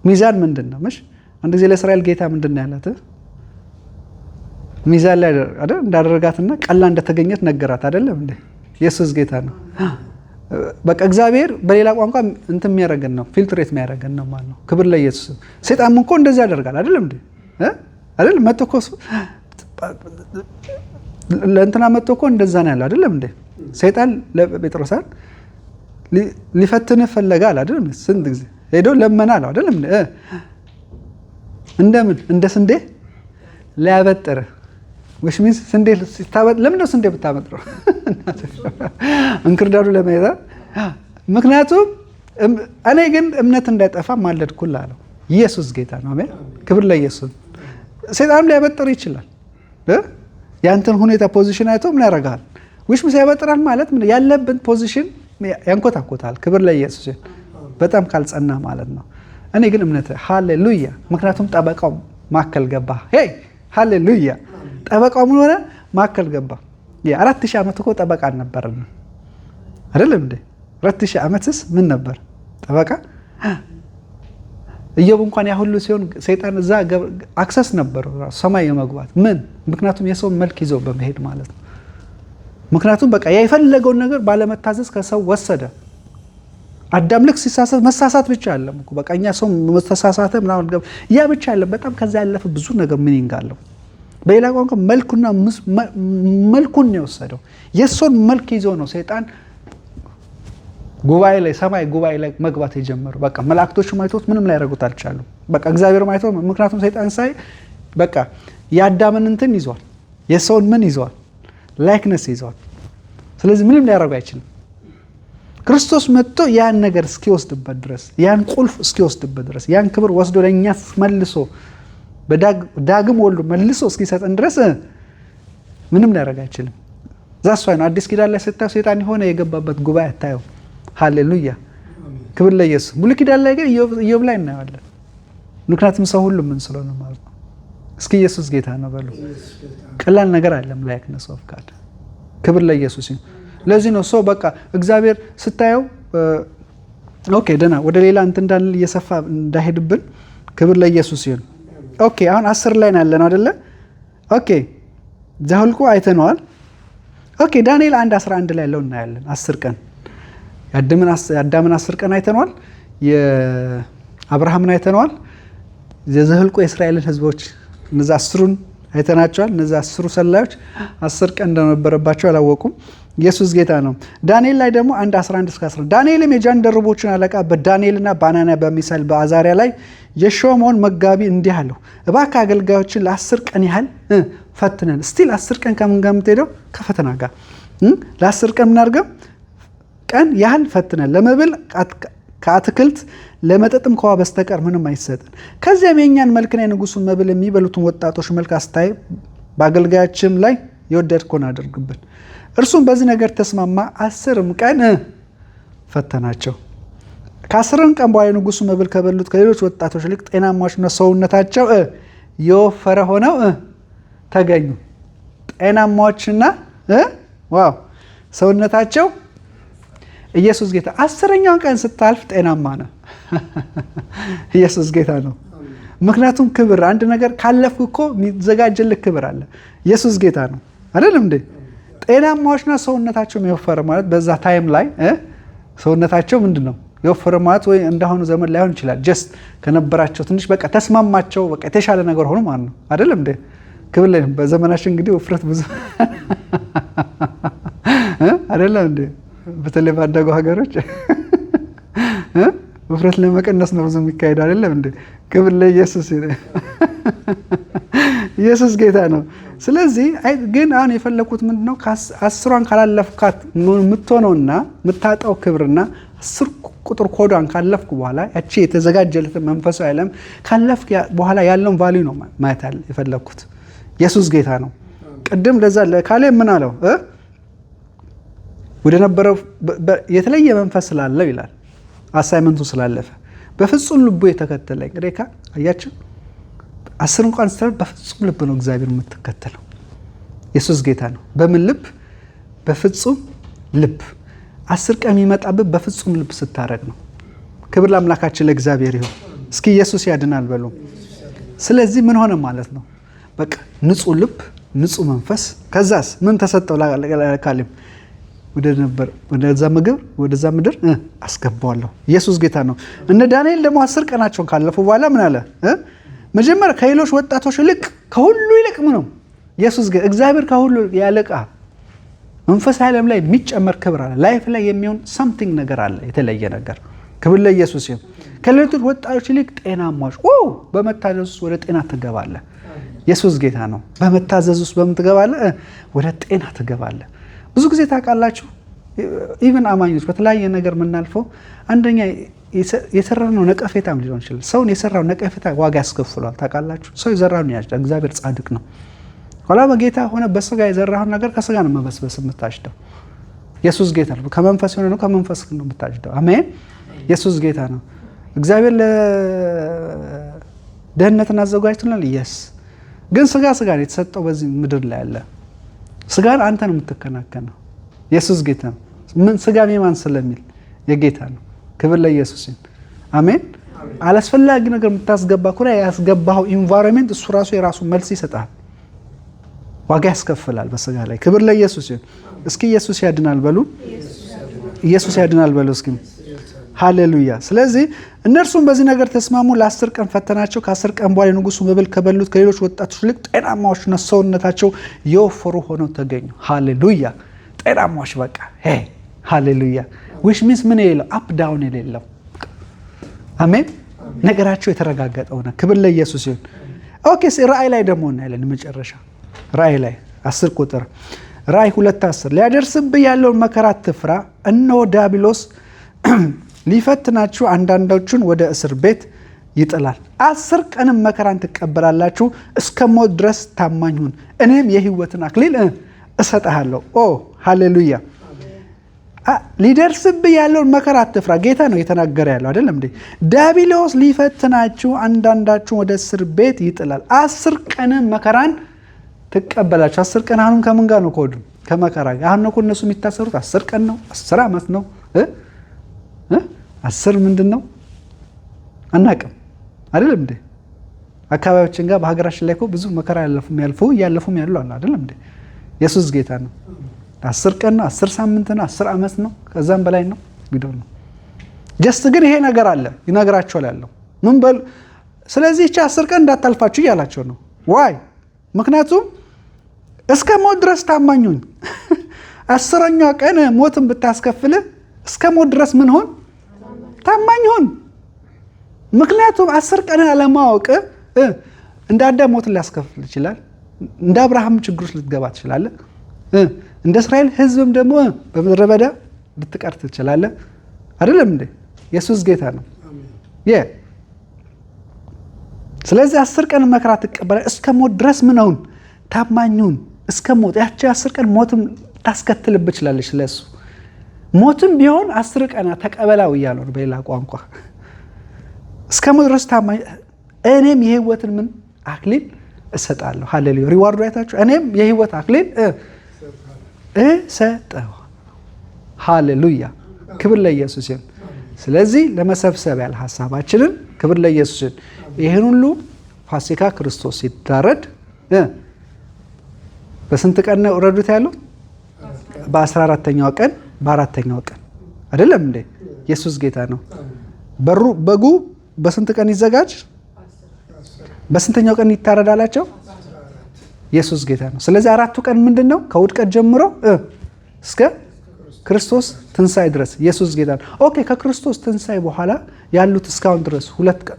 ሚዛን ምንድን ነው? አንድ ጊዜ ለእስራኤል ጌታ ምንድን ነው ያላት? ሚዛን ላይ አይደል እንዳደረጋትና ቀላ እንደተገኘት ነገራት አይደለም እንዴ? ኢየሱስ ጌታ ነው። በቃ እግዚአብሔር በሌላ ቋንቋ እንትን የሚያደርገን ነው፣ ፊልትሬት የሚያደርገን ነው ማለት ነው። ክብር ለኢየሱስ። ሰይጣን እኮ እንደዚህ ያደርጋል አይደለም እንዴ? አይደል መጥቶ እኮ ለእንትና መጥቶ እኮ እንደዛ ነው ያለው አይደለም እንዴ? ሰይጣን ለጴጥሮስን ሊፈትን ፈለጋል አይደለም? ስንት ጊዜ ሄዶ ለመናል አይደለም? እንደምን እንደ ስንዴ ሊያበጥር which means ስንዴ ለምን ነው ስንዴ ብታመጥረው እንክርዳዱ ለመያዝ? ምክንያቱም እኔ ግን እምነት እንዳይጠፋ ማለድኩል አለው። ኢየሱስ ጌታ ነው። አሜን። ክብር ለኢየሱስ። ሰይጣን ሊያበጥር ይችላል። ያንተን ሁኔታ ፖዚሽን አይቶ ምን ያደርጋል? which means ያበጥራል ማለት ምን ያለበት ፖዚሽን ያንኮታኮታል። ክብር ለኢየሱስ። በጣም ካልጸና ማለት ነው። እኔ ግን እምነት ሃሌሉያ። ምክንያቱም ጠበቃው ማከል ገባ። ሄይ ሃሌሉያ። ጠበቃው ምን ሆነ? ማከል ገባ። የ4000 ዓመት እኮ ጠበቃ አልነበረም አይደለም እንዴ? 4000 ዓመትስ ምን ነበር ጠበቃ? ኢዮብ እንኳን ያ ሁሉ ሲሆን ሰይጣን እዛ አክሰስ ነበረው ሰማይ የመግባት ምን? ምክንያቱም የሰው መልክ ይዞ በመሄድ ማለት ነው። ምክንያቱም በቃ የፈለገውን ነገር ባለመታዘዝ ከሰው ወሰደ። አዳም ልክ ሲሳሳት መሳሳት ብቻ አይደለም እኮ በቃ እኛ ሰው መተሳሳተ ምናምን ያ ብቻ አይደለም። በጣም ከዛ ያለፈ ብዙ ነገር ሚኒንግ አለው። በሌላ ቋንቋ መልኩን ነው የወሰደው። የሰውን መልክ ይዞ ነው ሰይጣን ጉባኤ ላይ ሰማይ ጉባኤ ላይ መግባት የጀመረው። በቃ መላእክቶቹ ማይቶት ምንም ላይ ያደርጉት አልቻሉም። በቃ እግዚአብሔር ማይቶት ምክንያቱም ሰይጣን ሳይ በቃ የአዳምን እንትን ይዟል፣ የሰውን ምን ይዟል? ላይክነስ ይዟል። ስለዚህ ምንም ሊያደርጉ አይችልም። ክርስቶስ መጥቶ ያን ነገር እስኪወስድበት ድረስ ያን ቁልፍ እስኪወስድበት ድረስ ያን ክብር ወስዶ ለኛ መልሶ በዳግም ወልዶ መልሶ እስኪሰጠን ድረስ ምንም ሊያደርግ አይችልም። ዛስዋይ ነው አዲስ ኪዳን ላይ ስታዩ ሰይጣን የሆነ የገባበት ጉባኤ አታዩ። ሃሌሉያ ክብር ለኢየሱስ። ሙሉ ኪዳን ላይ ግን ኢዮብ ላይ እናያለን። ምክንያቱም ሰው ሁሉ ምን ስለሆነ ማለት ነው። እስኪ ኢየሱስ ጌታ ነው በሉ። ቀላል ነገር አይደለም። ላይክነስ ኦፍ ጋድ ክብር ለኢየሱስ ይሁን። ለዚህ ነው ሰው በቃ እግዚአብሔር ስታየው ኦኬ ደና ወደ ሌላ እንትን እንዳንል እየሰፋ እንዳይሄድብን ክብር ለኢየሱስ ይሁን። ኦኬ አሁን 10 ላይ ያለን አይደለ? ኦኬ ዘኍልቍ አይተነዋል። ኦኬ ዳንኤል 1:11 ላይ ያለው እናያለን። 10 ቀን የአዳምን 10 ቀን አይተነዋል። የአብርሃምን አይተነዋል። የዘኍልቍ የእስራኤልን ህዝቦች እነዛ 10ሩን አይተናቸዋል። እነዛ 10ሩ ሰላዮች 10 ቀን እንደነበረባቸው አላወቁም። ኢየሱስ ጌታ ነው። ዳንኤል ላይ ደግሞ 1:11-12 ዳንኤልም የጃንደረቦቹን አለቃ በዳንኤልና በአናንያ በሚሳኤል በአዛሪያ ላይ የሾመውን መጋቢ እንዲህ አለው፣ እባክህ አገልጋዮችን ለ10 ቀን ያህል ፈትነን። ስቲል 10 ቀን ከምን ጋር የምትሄደው? ከፈተና ጋር። ለ10 ቀን ምናርገው ቀን ያህል ፈትነን፣ ለመብል ከአትክልት ለመጠጥም ከውሃ በስተቀር ምንም አይሰጥን። ከዚያም የእኛን መልክና የንጉሱን መብል የሚበሉትን ወጣቶች መልክ አስታይ፣ በአገልጋዮችም ላይ የወደድከውን አድርግብን። እርሱም በዚህ ነገር ተስማማ። 10 ቀን ፈተናቸው። ከ10 ቀን በኋላ የንጉሱ መብል ከበሉት ከሌሎች ወጣቶች ይልቅ ጤናማዎችና ሰውነታቸው የወፈረ ሆነው ተገኙ። ጤናማዎችና ዋው ሰውነታቸው ኢየሱስ ጌታ። 10ኛውን ቀን ስታልፍ ጤናማ ነው። ኢየሱስ ጌታ ነው። ምክንያቱም ክብር አንድ ነገር ካለፍኩ እኮ የሚዘጋጀልህ ክብር አለ። ኢየሱስ ጌታ ነው አይደለም እንዴ? ጤናማዎችና ሰውነታቸው የወፈረ ማለት በዛ ታይም ላይ ሰውነታቸው ምንድን ነው የወፈረ ማለት ወይ እንዳሁኑ ዘመን ላይሆን ይችላል። ጀስት ከነበራቸው ትንሽ በቃ ተስማማቸው፣ በቃ የተሻለ ነገር ሆኖ ማለት ነው አይደለም እንዴ? ክብር ላይ በዘመናችን እንግዲህ ውፍረት ብዙ አይደለም እንዴ? በተለይ ባደጉ ሀገሮች ውፍረት ለመቀነስ ነው ብዙ የሚካሄድ አይደለም እንዴ? ክብር ለኢየሱስ ይሁን። ኢየሱስ ጌታ ነው። ስለዚህ ግን አሁን የፈለኩት ምንድነው ከ10ን ካላለፍካት የምትሆነውና የምታጣው ክብርና 10 ቁጥር ኮዷን ካለፍኩ በኋላ ያቺ የተዘጋጀለት መንፈሳዊ ዓለም ካለፍክ በኋላ ያለውን ቫልዩ ነው ማየት የፈለኩት። ኢየሱስ ጌታ ነው። ቅድም ለዛ ለካሌብ ምን አለው? ወደ ነበረው የተለየ መንፈስ ስላለው ይላል አሳይመንቱ ስላለፈ በፍጹም ልቡ የተከተለኝ። ግሬካ አያችሁ 10 እንኳን ስትል በፍጹም ልብ ነው እግዚአብሔር የምትከተለው። ኢየሱስ ጌታ ነው። በምን ልብ? በፍጹም ልብ። 10 ቀን የሚመጣብህ በፍጹም ልብ ስታረግ ነው። ክብር ለአምላካችን ለእግዚአብሔር ይሁን። እስኪ ኢየሱስ ያድናል በሉ። ስለዚህ ምን ሆነ ማለት ነው? በቃ ንጹህ ልብ፣ ንጹህ መንፈስ። ከዛስ ምን ተሰጠው? ለካሌብ ወደዛ ምግብ ወደዛ ምድር አስገባዋለሁ። ኢየሱስ ጌታ ነው። እነ ዳንኤል ደግሞ 10 ቀናቸውን ካለፉ በኋላ ምን አለ? መጀመሪያ ከሌሎች ወጣቶች ይልቅ ከሁሉ ይልቅ ምን ነው? ኢየሱስ ጌታ እግዚአብሔር ከሁሉ ያለቃ መንፈሳዊ ዓለም ላይ የሚጨመር ክብር አለ። ላይፍ ላይ የሚሆን something ነገር አለ፣ የተለየ ነገር። ክብር ለኢየሱስ ይሁን። ከሌሎች ወጣቶች ይልቅ ጤናማዎች በመታዘዝ ውስጥ ወደ ጤና ትገባለህ። ኢየሱስ ጌታ ነው። በመታዘዝ ውስጥ በምን ትገባለህ? ወደ ጤና ትገባለህ። ብዙ ጊዜ ታውቃላችሁ ኢቭን አማኞች በተለያየ ነገር የምናልፈው አንደኛ የሰራነው ነቀፌታም ሊሆን ይችላል። ሰውን የሰራው ነቀፌታ ዋጋ ያስከፍሏል። ታውቃላችሁ ሰው የዘራውን ያጭዳል። እግዚአብሔር ጻድቅ ነው። ኋላ በጌታ ሆነ በስጋ የዘራውን ነገር ከስጋ ነው መበስበስ የምታጭደው። ኢየሱስ ጌታ ነው። ከመንፈስ የሆነ ነው ከመንፈስ ነው የምታጭደው። አሜን። ኢየሱስ ጌታ ነው። እግዚአብሔር ለደህንነትን አዘጋጅቶናል። ኢየስ ግን ስጋ ነው የተሰጠው በዚህ ምድር ላይ ያለ ስጋን አንተ ነው የምትከናከነው። ኢየሱስ ጌታ ነው። ምን ስጋ የማን ስለሚል የጌታ ነው። ክብር ለኢየሱስ ይሁን። አሜን። አላስፈላጊ ነገር የምታስገባ ኩራ ያስገባው ኢንቫይሮንመንት እሱ ራሱ የራሱ መልስ ይሰጣል፣ ዋጋ ያስከፍላል በስጋ ላይ። ክብር ለኢየሱስ ይሁን። እስኪ ኢየሱስ ያድናል በሉ። ኢየሱስ ያድናል በሉ እስኪ። ሃሌሉያ። ስለዚህ እነርሱም በዚህ ነገር ተስማሙ። ለ10 ቀን ፈተናቸው። ከ10 ቀን በኋላ የንጉሱ መብል ከበሉት ከሌሎች ወጣቶች ይልቅ ጤናማዎችና ሰውነታቸው የወፈሩ ሆነው ተገኙ። ሃሌሉያ። ጤናማዎች በቃ ሃሌሉያ። ዊች ሚንስ ምን የሌለው አፕ ዳውን የሌለው አሜን። ነገራቸው የተረጋገጠ ሆነ። ክብር ለኢየሱስ ይሁን። ኦኬ። ራእይ ላይ ደግሞ እናያለን። መጨረሻ ራእይ ላይ 10 ቁጥር ራእይ 2:10 ሊያደርስብህ ያለውን መከራ አትፍራ፣ እነሆ ዲያብሎስ ሊፈትናችሁ አንዳንዶቹን ወደ እስር ቤት ይጥላል። 10 ቀንም መከራን ትቀበላላችሁ። እስከ ሞት ድረስ ታማኝ ሁን፣ እኔም የሕይወትን አክሊል እሰጥሃለሁ። ሃሌሉያ። ሊደርስብህ ያለውን መከራ አትፍራ። ጌታ ነው የተናገረ ያለው አይደለም እንዴ? ዲያብሎስ ሊፈትናችሁ አንዳንዳችሁን ወደ እስር ቤት ይጥላል። 10 ቀንም መከራን ትቀበላችሁ። 10 ቀን አሁንም ከምን ጋር ነው? ኮዱ ከመከራ ጋር። አሁን ነው እነሱ የሚታሰሩት 10 ቀን ነው፣ 10 ዓመት ነው። 10 ምንድን ነው አናውቅም አይደለም እንዴ? አካባቢያችን ጋር በሀገራችን ላይ ብዙ መከራ እያለፉም ያሉ አለ አይደለም እንዴ? ኢየሱስ ጌታ ነው። 10 ቀን ነው፣ 10 ሳምንት ነው፣ 10 ዓመት ነው፣ ከዛም በላይ ነው። ቢዶል ነው ጀስት ግን ይሄ ነገር አለ ይነግራቸዋል ያለው ምን በል። ስለዚህ እቺ 10 ቀን እንዳታልፋችሁ እያላቸው ነው። ዋይ? ምክንያቱም እስከ ሞት ድረስ ታማኙን 10ኛው ቀን ሞትን ብታስከፍል እስከ ሞት ድረስ ምን ሆን? ታማኝ ሆን። ምክንያቱም 10 ቀን አለማወቅ እንደ አዳም ሞትን ሊያስከፍል ይችላል። እንደ አብርሃም ችግሮች ልትገባ ትችላለህ። እንደ እስራኤል ሕዝብም ደግሞ በምድረ በዳ ልትቀር ትችላለህ። አይደለም እንዴ? ኢየሱስ ጌታ ነው። ስለዚህ 10 ቀን መከራ ትቀበላለህ። እስከ ሞት ድረስ ምን ሆን? ታማኙን እስከ ሞት። ያቺ 10 ቀን ሞትም ታስከትልብህ ትችላለች ለሱ። ሞትም ቢሆን 10 ቀን ተቀበላው እያለው ነው በሌላ ቋንቋ። እስከ ሞት ድረስ ታማኝ፣ እኔም የሕይወትን ምን አክሊል እሰጣለሁ። ሃሌሉያ። ሪዋርዱ አይታችሁ፣ እኔም የሕይወት አክሊል እሰጠው። ሃሌሉያ። ክብር ለኢየሱስ ይሁን። ስለዚህ ለመሰብሰብ ያለ ሐሳባችንን ክብር ለኢየሱስ ይሁን። ይሄን ሁሉ ፋሲካ ክርስቶስ ሲታረድ በስንት ቀን ነው ረዱት ያለው? በ14ኛው ቀን በአራተኛው ቀን አይደለም እንዴ? ኢየሱስ ጌታ ነው። በጉ በስንት ቀን ይዘጋጅ? በስንተኛው ቀን ይታረዳላቸው? ኢየሱስ ጌታ ነው። ስለዚህ አራቱ ቀን ምንድነው? ከውድቀት ጀምሮ እስከ ክርስቶስ ትንሣኤ ድረስ ኢየሱስ ጌታ ነው። ኦኬ፣ ከክርስቶስ ትንሣኤ በኋላ ያሉት እስካሁን ድረስ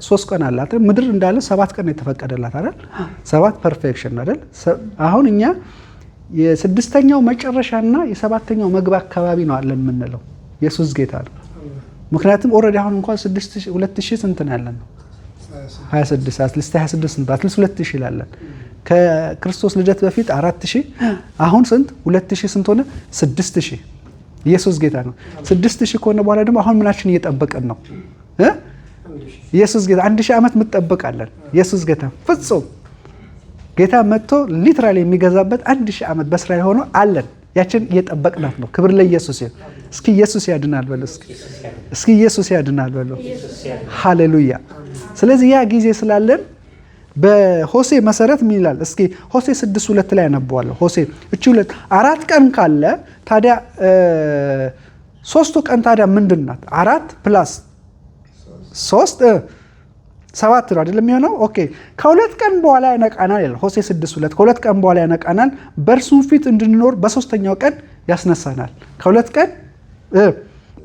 3 ቀን አላት። ምድር እንዳለ 7 ቀን የተፈቀደላት አይደል? 7 ፐርፌክሽን አይደል? አሁን እኛ የስድስተኛው መጨረሻና የሰባተኛው መግቢያ አካባቢ ነው አለን የምንለው። ኢየሱስ ጌታ ነው። ምክንያቱም ኦልሬዲ አሁን እንኳን 2000 ስንት ነው ያለን ነው? 26 አትሊስት 26 ስንት አትሊስት 2000 ይላለን። ከክርስቶስ ልደት በፊት 4000 አሁን ስንት 2000 ስንት ሆነ? 6000 ኢየሱስ ጌታ ነው። 6000 ከሆነ በኋላ ደግሞ አሁን ምናችን እየጠበቀን ነው? ኢየሱስ ጌታ 1000 ዓመት ምትጠብቃለን። ኢየሱስ ጌታ ፍጹም ጌታ መጥቶ ሊትራሊ የሚገዛበት 1000 ዓመት በእስራኤል ሆኖ አለን። ያችን እየጠበቅናት ነው። ክብር ለኢየሱስ ይሁን። እስኪ ኢየሱስ ያድናል በሉ። እስኪ ኢየሱስ ያድናል በሉ። ሃሌሉያ። ስለዚህ ያ ጊዜ ስላለን በሆሴ መሰረት ምን ይላል? እስኪ ሆሴ 6:2 ላይ አነበዋለሁ። ሆሴ እቺ 4 ቀን ካለ ታዲያ 3ቱ ቀን ታዲያ ምንድናት? 4 + 3 7 ነው አይደለም የሚሆነው? ኦኬ፣ ከ2 ቀን በኋላ ያነቃናል ይላል ሆሴ 6:2 ከ2 ቀን በኋላ ያነቃናል፣ በእርሱም ፊት እንድንኖር በ3ኛው ቀን ያስነሳናል። ከ2 ቀን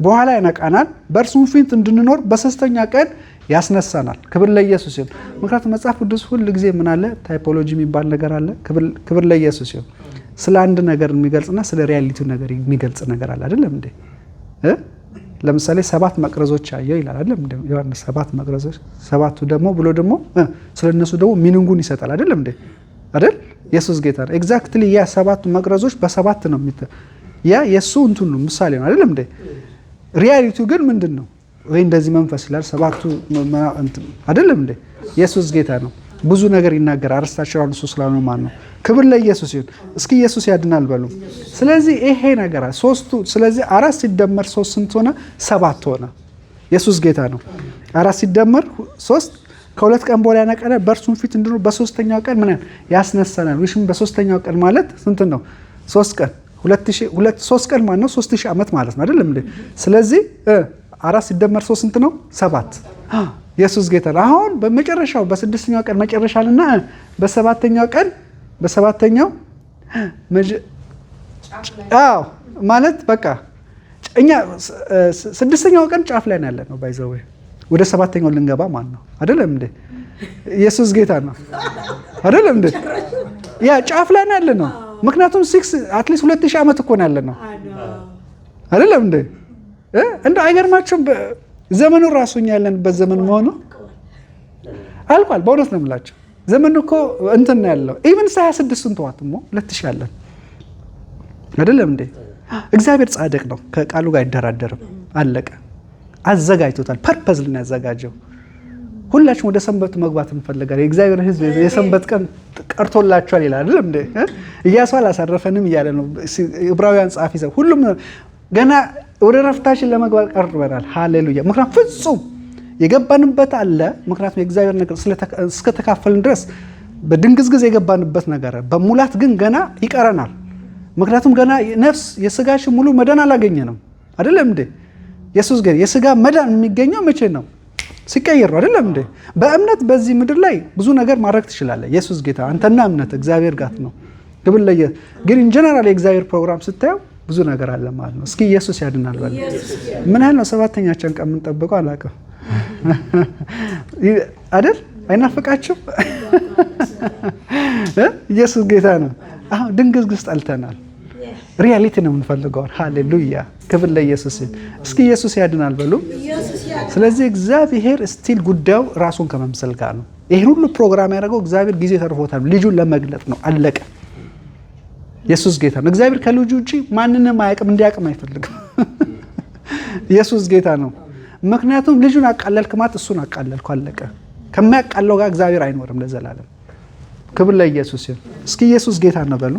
በኋላ ያነቃናል፣ በእርሱም ፊት እንድንኖር በ3ኛው ቀን ያስነሳናል። ክብር ለኢየሱስ ይሁን። ምክንያቱም መጽሐፍ ቅዱስ ሁሉ ጊዜ ምን አለ? ታይፖሎጂ የሚባል ነገር አለ። ክብር ለኢየሱስ ይሁን። ስለ አንድ ነገር የሚገልጽና ስለ ሪያሊቲው ነገር የሚገልጽ ነገር አለ አይደለም እንዴ? ለምሳሌ 7 መቅረዞች አየው ይላል አይደለም እንዴ? ዮሐንስ 7 መቅረዞች፣ 7ቱ ደግሞ ብሎ ደግሞ ስለነሱ ደግሞ ሚኒንጉን ይሰጣል አይደለም እንዴ? አይደል? ኢየሱስ ጌታ ነው። ኤግዛክትሊ ያ 7 መቅረዞች በ7 ነው ያ የሱ እንትን ነው፣ ምሳሌ ነው አይደለም እንዴ? ሪያሊቲው ግን ምንድነው? ወይ እንደዚህ መንፈስ ይላል 7ቱ አይደለም እንዴ? ኢየሱስ ጌታ ነው። ብዙ ነገር ይናገራል። አርስታቸው አሁን እሱ ስላልሆነ ማን ነው? ክብር ለኢየሱስ ይሁን። እስኪ ኢየሱስ ያድናል በሉ። ስለዚህ ይሄ ነገር 3ቱ ስለዚህ 4 ሲደመር 3 ስንት ሆነ? 7 ሆነ። ኢየሱስ ጌታ ነው። 4 ሲደመር 3 ከ2 ቀን በኋላ ያነቃናል፣ በእርሱም ፊት እንድንኖር በ3ኛው ቀን ምን ያስነሳናል። ወይም በ3ኛው ቀን ማለት ስንት ነው? 3 ቀን 3 ቀን ማለት ነው 3000 ዓመት ማለት ነው አይደለም እንዴ? ስለዚህ 4 ሲደመር 3 ስንት ነው? 7 ኢየሱስ ጌታ ነው። አሁን በመጨረሻው በ6ኛው ቀን መጨረሻልና በ7ኛው ቀን በ7ኛው ማለት በቃ እኛ 6ኛው ቀን ጫፍ ላይ ያለ ነው ባይዘው ወደ 7ኛው ልንገባ ማለት ነው አይደለም እንዴ? ኢየሱስ ጌታ ነው አይደለም እንዴ? ያ ጫፍ ላይ ያለ ነው። ምክንያቱም 6 አትሊስት 2000 ዓመት እኮ ነው ያለ ነው አይደለም እንዴ? እንደ አይገርማችሁም? ዘመኑ ራሱኛ ያለንበት ዘመን መሆኑ አልቋል። በእውነት ነው የምላቸው። ዘመኑ እኮ እንትን ነው ያለው። ኢቭን 26 እንተዋትሞ 2000 አለን አይደለም እንዴ? እግዚአብሔር ጻድቅ ነው፣ ከቃሉ ጋር አይደራደርም። አለቀ። አዘጋጅቶታል። ፐርፐዝ ልን ያዘጋጀው። ሁላችሁም ወደ ሰንበቱ መግባት እንፈልጋለን። የእግዚአብሔር ሕዝብ የሰንበት ቀን ቀርቶላችኋል ይላል አይደለም እንዴ? ኢያሱ አላሳረፈንም እያለ ነው ዕብራውያን ጻፊ ሰው። ሁሉም ገና ወደ ረፍታችን ለመግባት ቀርበናል። ሃሌሉያ። ምክንያቱም ፍጹም የገባንበት አለ። ምክንያቱም የእግዚአብሔር ነገር እስከተካፈልን ድረስ በድንግዝግዝ የገባንበት ነገር በሙላት ግን ገና ይቀረናል። ምክንያቱም ገና ነፍስ የስጋሽ ሙሉ መዳን አላገኘንም አይደለም እንዴ? ኢየሱስ ግን የስጋ መዳን የሚገኘው መቼ ነው? ሲቀየር ነው አይደለም እንዴ? በእምነት በዚህ ምድር ላይ ብዙ ነገር ማድረግ ትችላለህ። ኢየሱስ ጌታ አንተና እምነት እግዚአብሔር ጋር ነው። ግብል ለየ ግን ኢን ጀነራል የእግዚአብሔር ፕሮግራም ስታየው ብዙ ነገር አለ ማለት ነው። እስኪ ኢየሱስ ያድናል በል። ምን ያህል ነው 7ኛችን ቀን የምንጠብቀው አላውቅም አይደል? አይናፍቃችሁም? ኢየሱስ ጌታ ነው። አሁን ድንግዝግዝ ጠልተናል። ሪያሊቲ ነው የምንፈልገው። ሃሌሉያ። ክብር ለኢየሱስ። እስኪ ኢየሱስ ያድናል በሉ። ስለዚህ እግዚአብሔር ስቲል ጉዳዩ ራሱን ከመምሰል ጋር ነው። ይሄን ሁሉ ፕሮግራም ያደረገው እግዚአብሔር ጊዜ ተርፎታል። ልጁን ለመግለጥ ነው። አለቀ። ኢየሱስ ጌታ ነው። እግዚአብሔር ከልጁ ውጪ ማንንም አያውቅም፣ እንዲያውቅም አይፈልግም። ኢየሱስ ጌታ ነው። ምክንያቱም ልጁን አቃለልክ ማለት እሱን አቃለልኩ፣ አለቀ። ከማያቃለው ጋር እግዚአብሔር አይኖርም ለዘላለም። ክብር ለኢየሱስ ይሁን። እስኪ ኢየሱስ ጌታ ነው በሉ።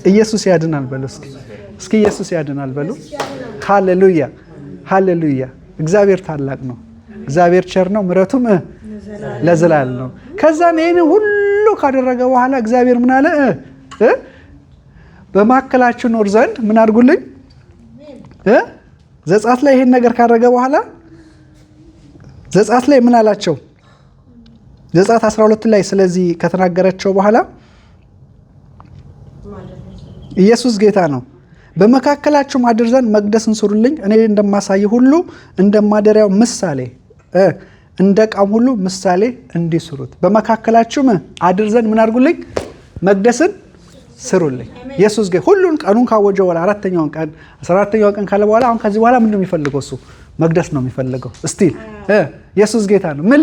ኢየሱስ ያድናል በሉ። እስኪ ኢየሱስ ያድናል በሉ። ሃሌሉያ ሃሌሉያ። እግዚአብሔር ታላቅ ነው። እግዚአብሔር ቸር ነው፣ ምሕረቱም ለዘላለም ነው። ከዛም ይሄን ሁሉ ካደረገ በኋላ እግዚአብሔር ምን አለ? በመካከላችሁ ኖር ዘንድ ምን አድርጉልኝ? ዘጸአት ላይ ይሄን ነገር ካደረገ በኋላ ዘጸአት ላይ ምን አላቸው? ዘጸአት 12 ላይ ስለዚህ ከተናገረቸው በኋላ ኢየሱስ ጌታ ነው። በመካከላችሁ ማድር ዘንድ መቅደስን ስሩልኝ፣ እኔ እንደማሳይ ሁሉ እንደማደሪያው ምሳሌ እንደ ዕቃም ሁሉ ምሳሌ እንዲስሩት በመካከላችሁ አድር ዘንድ ምን አድርጉልኝ? መቅደስን ስሩልኝ። ኢየሱስ ጌታ ሁሉን ቀኑን ካወጀ በኋላ 14ኛው ቀን ካለ በኋላ አሁን ከዚህ በኋላ ምንድነው የሚፈልገው? እሱ መቅደስ ነው የሚፈልገው። እስቲ ኢየሱስ ጌታ ነው። ምን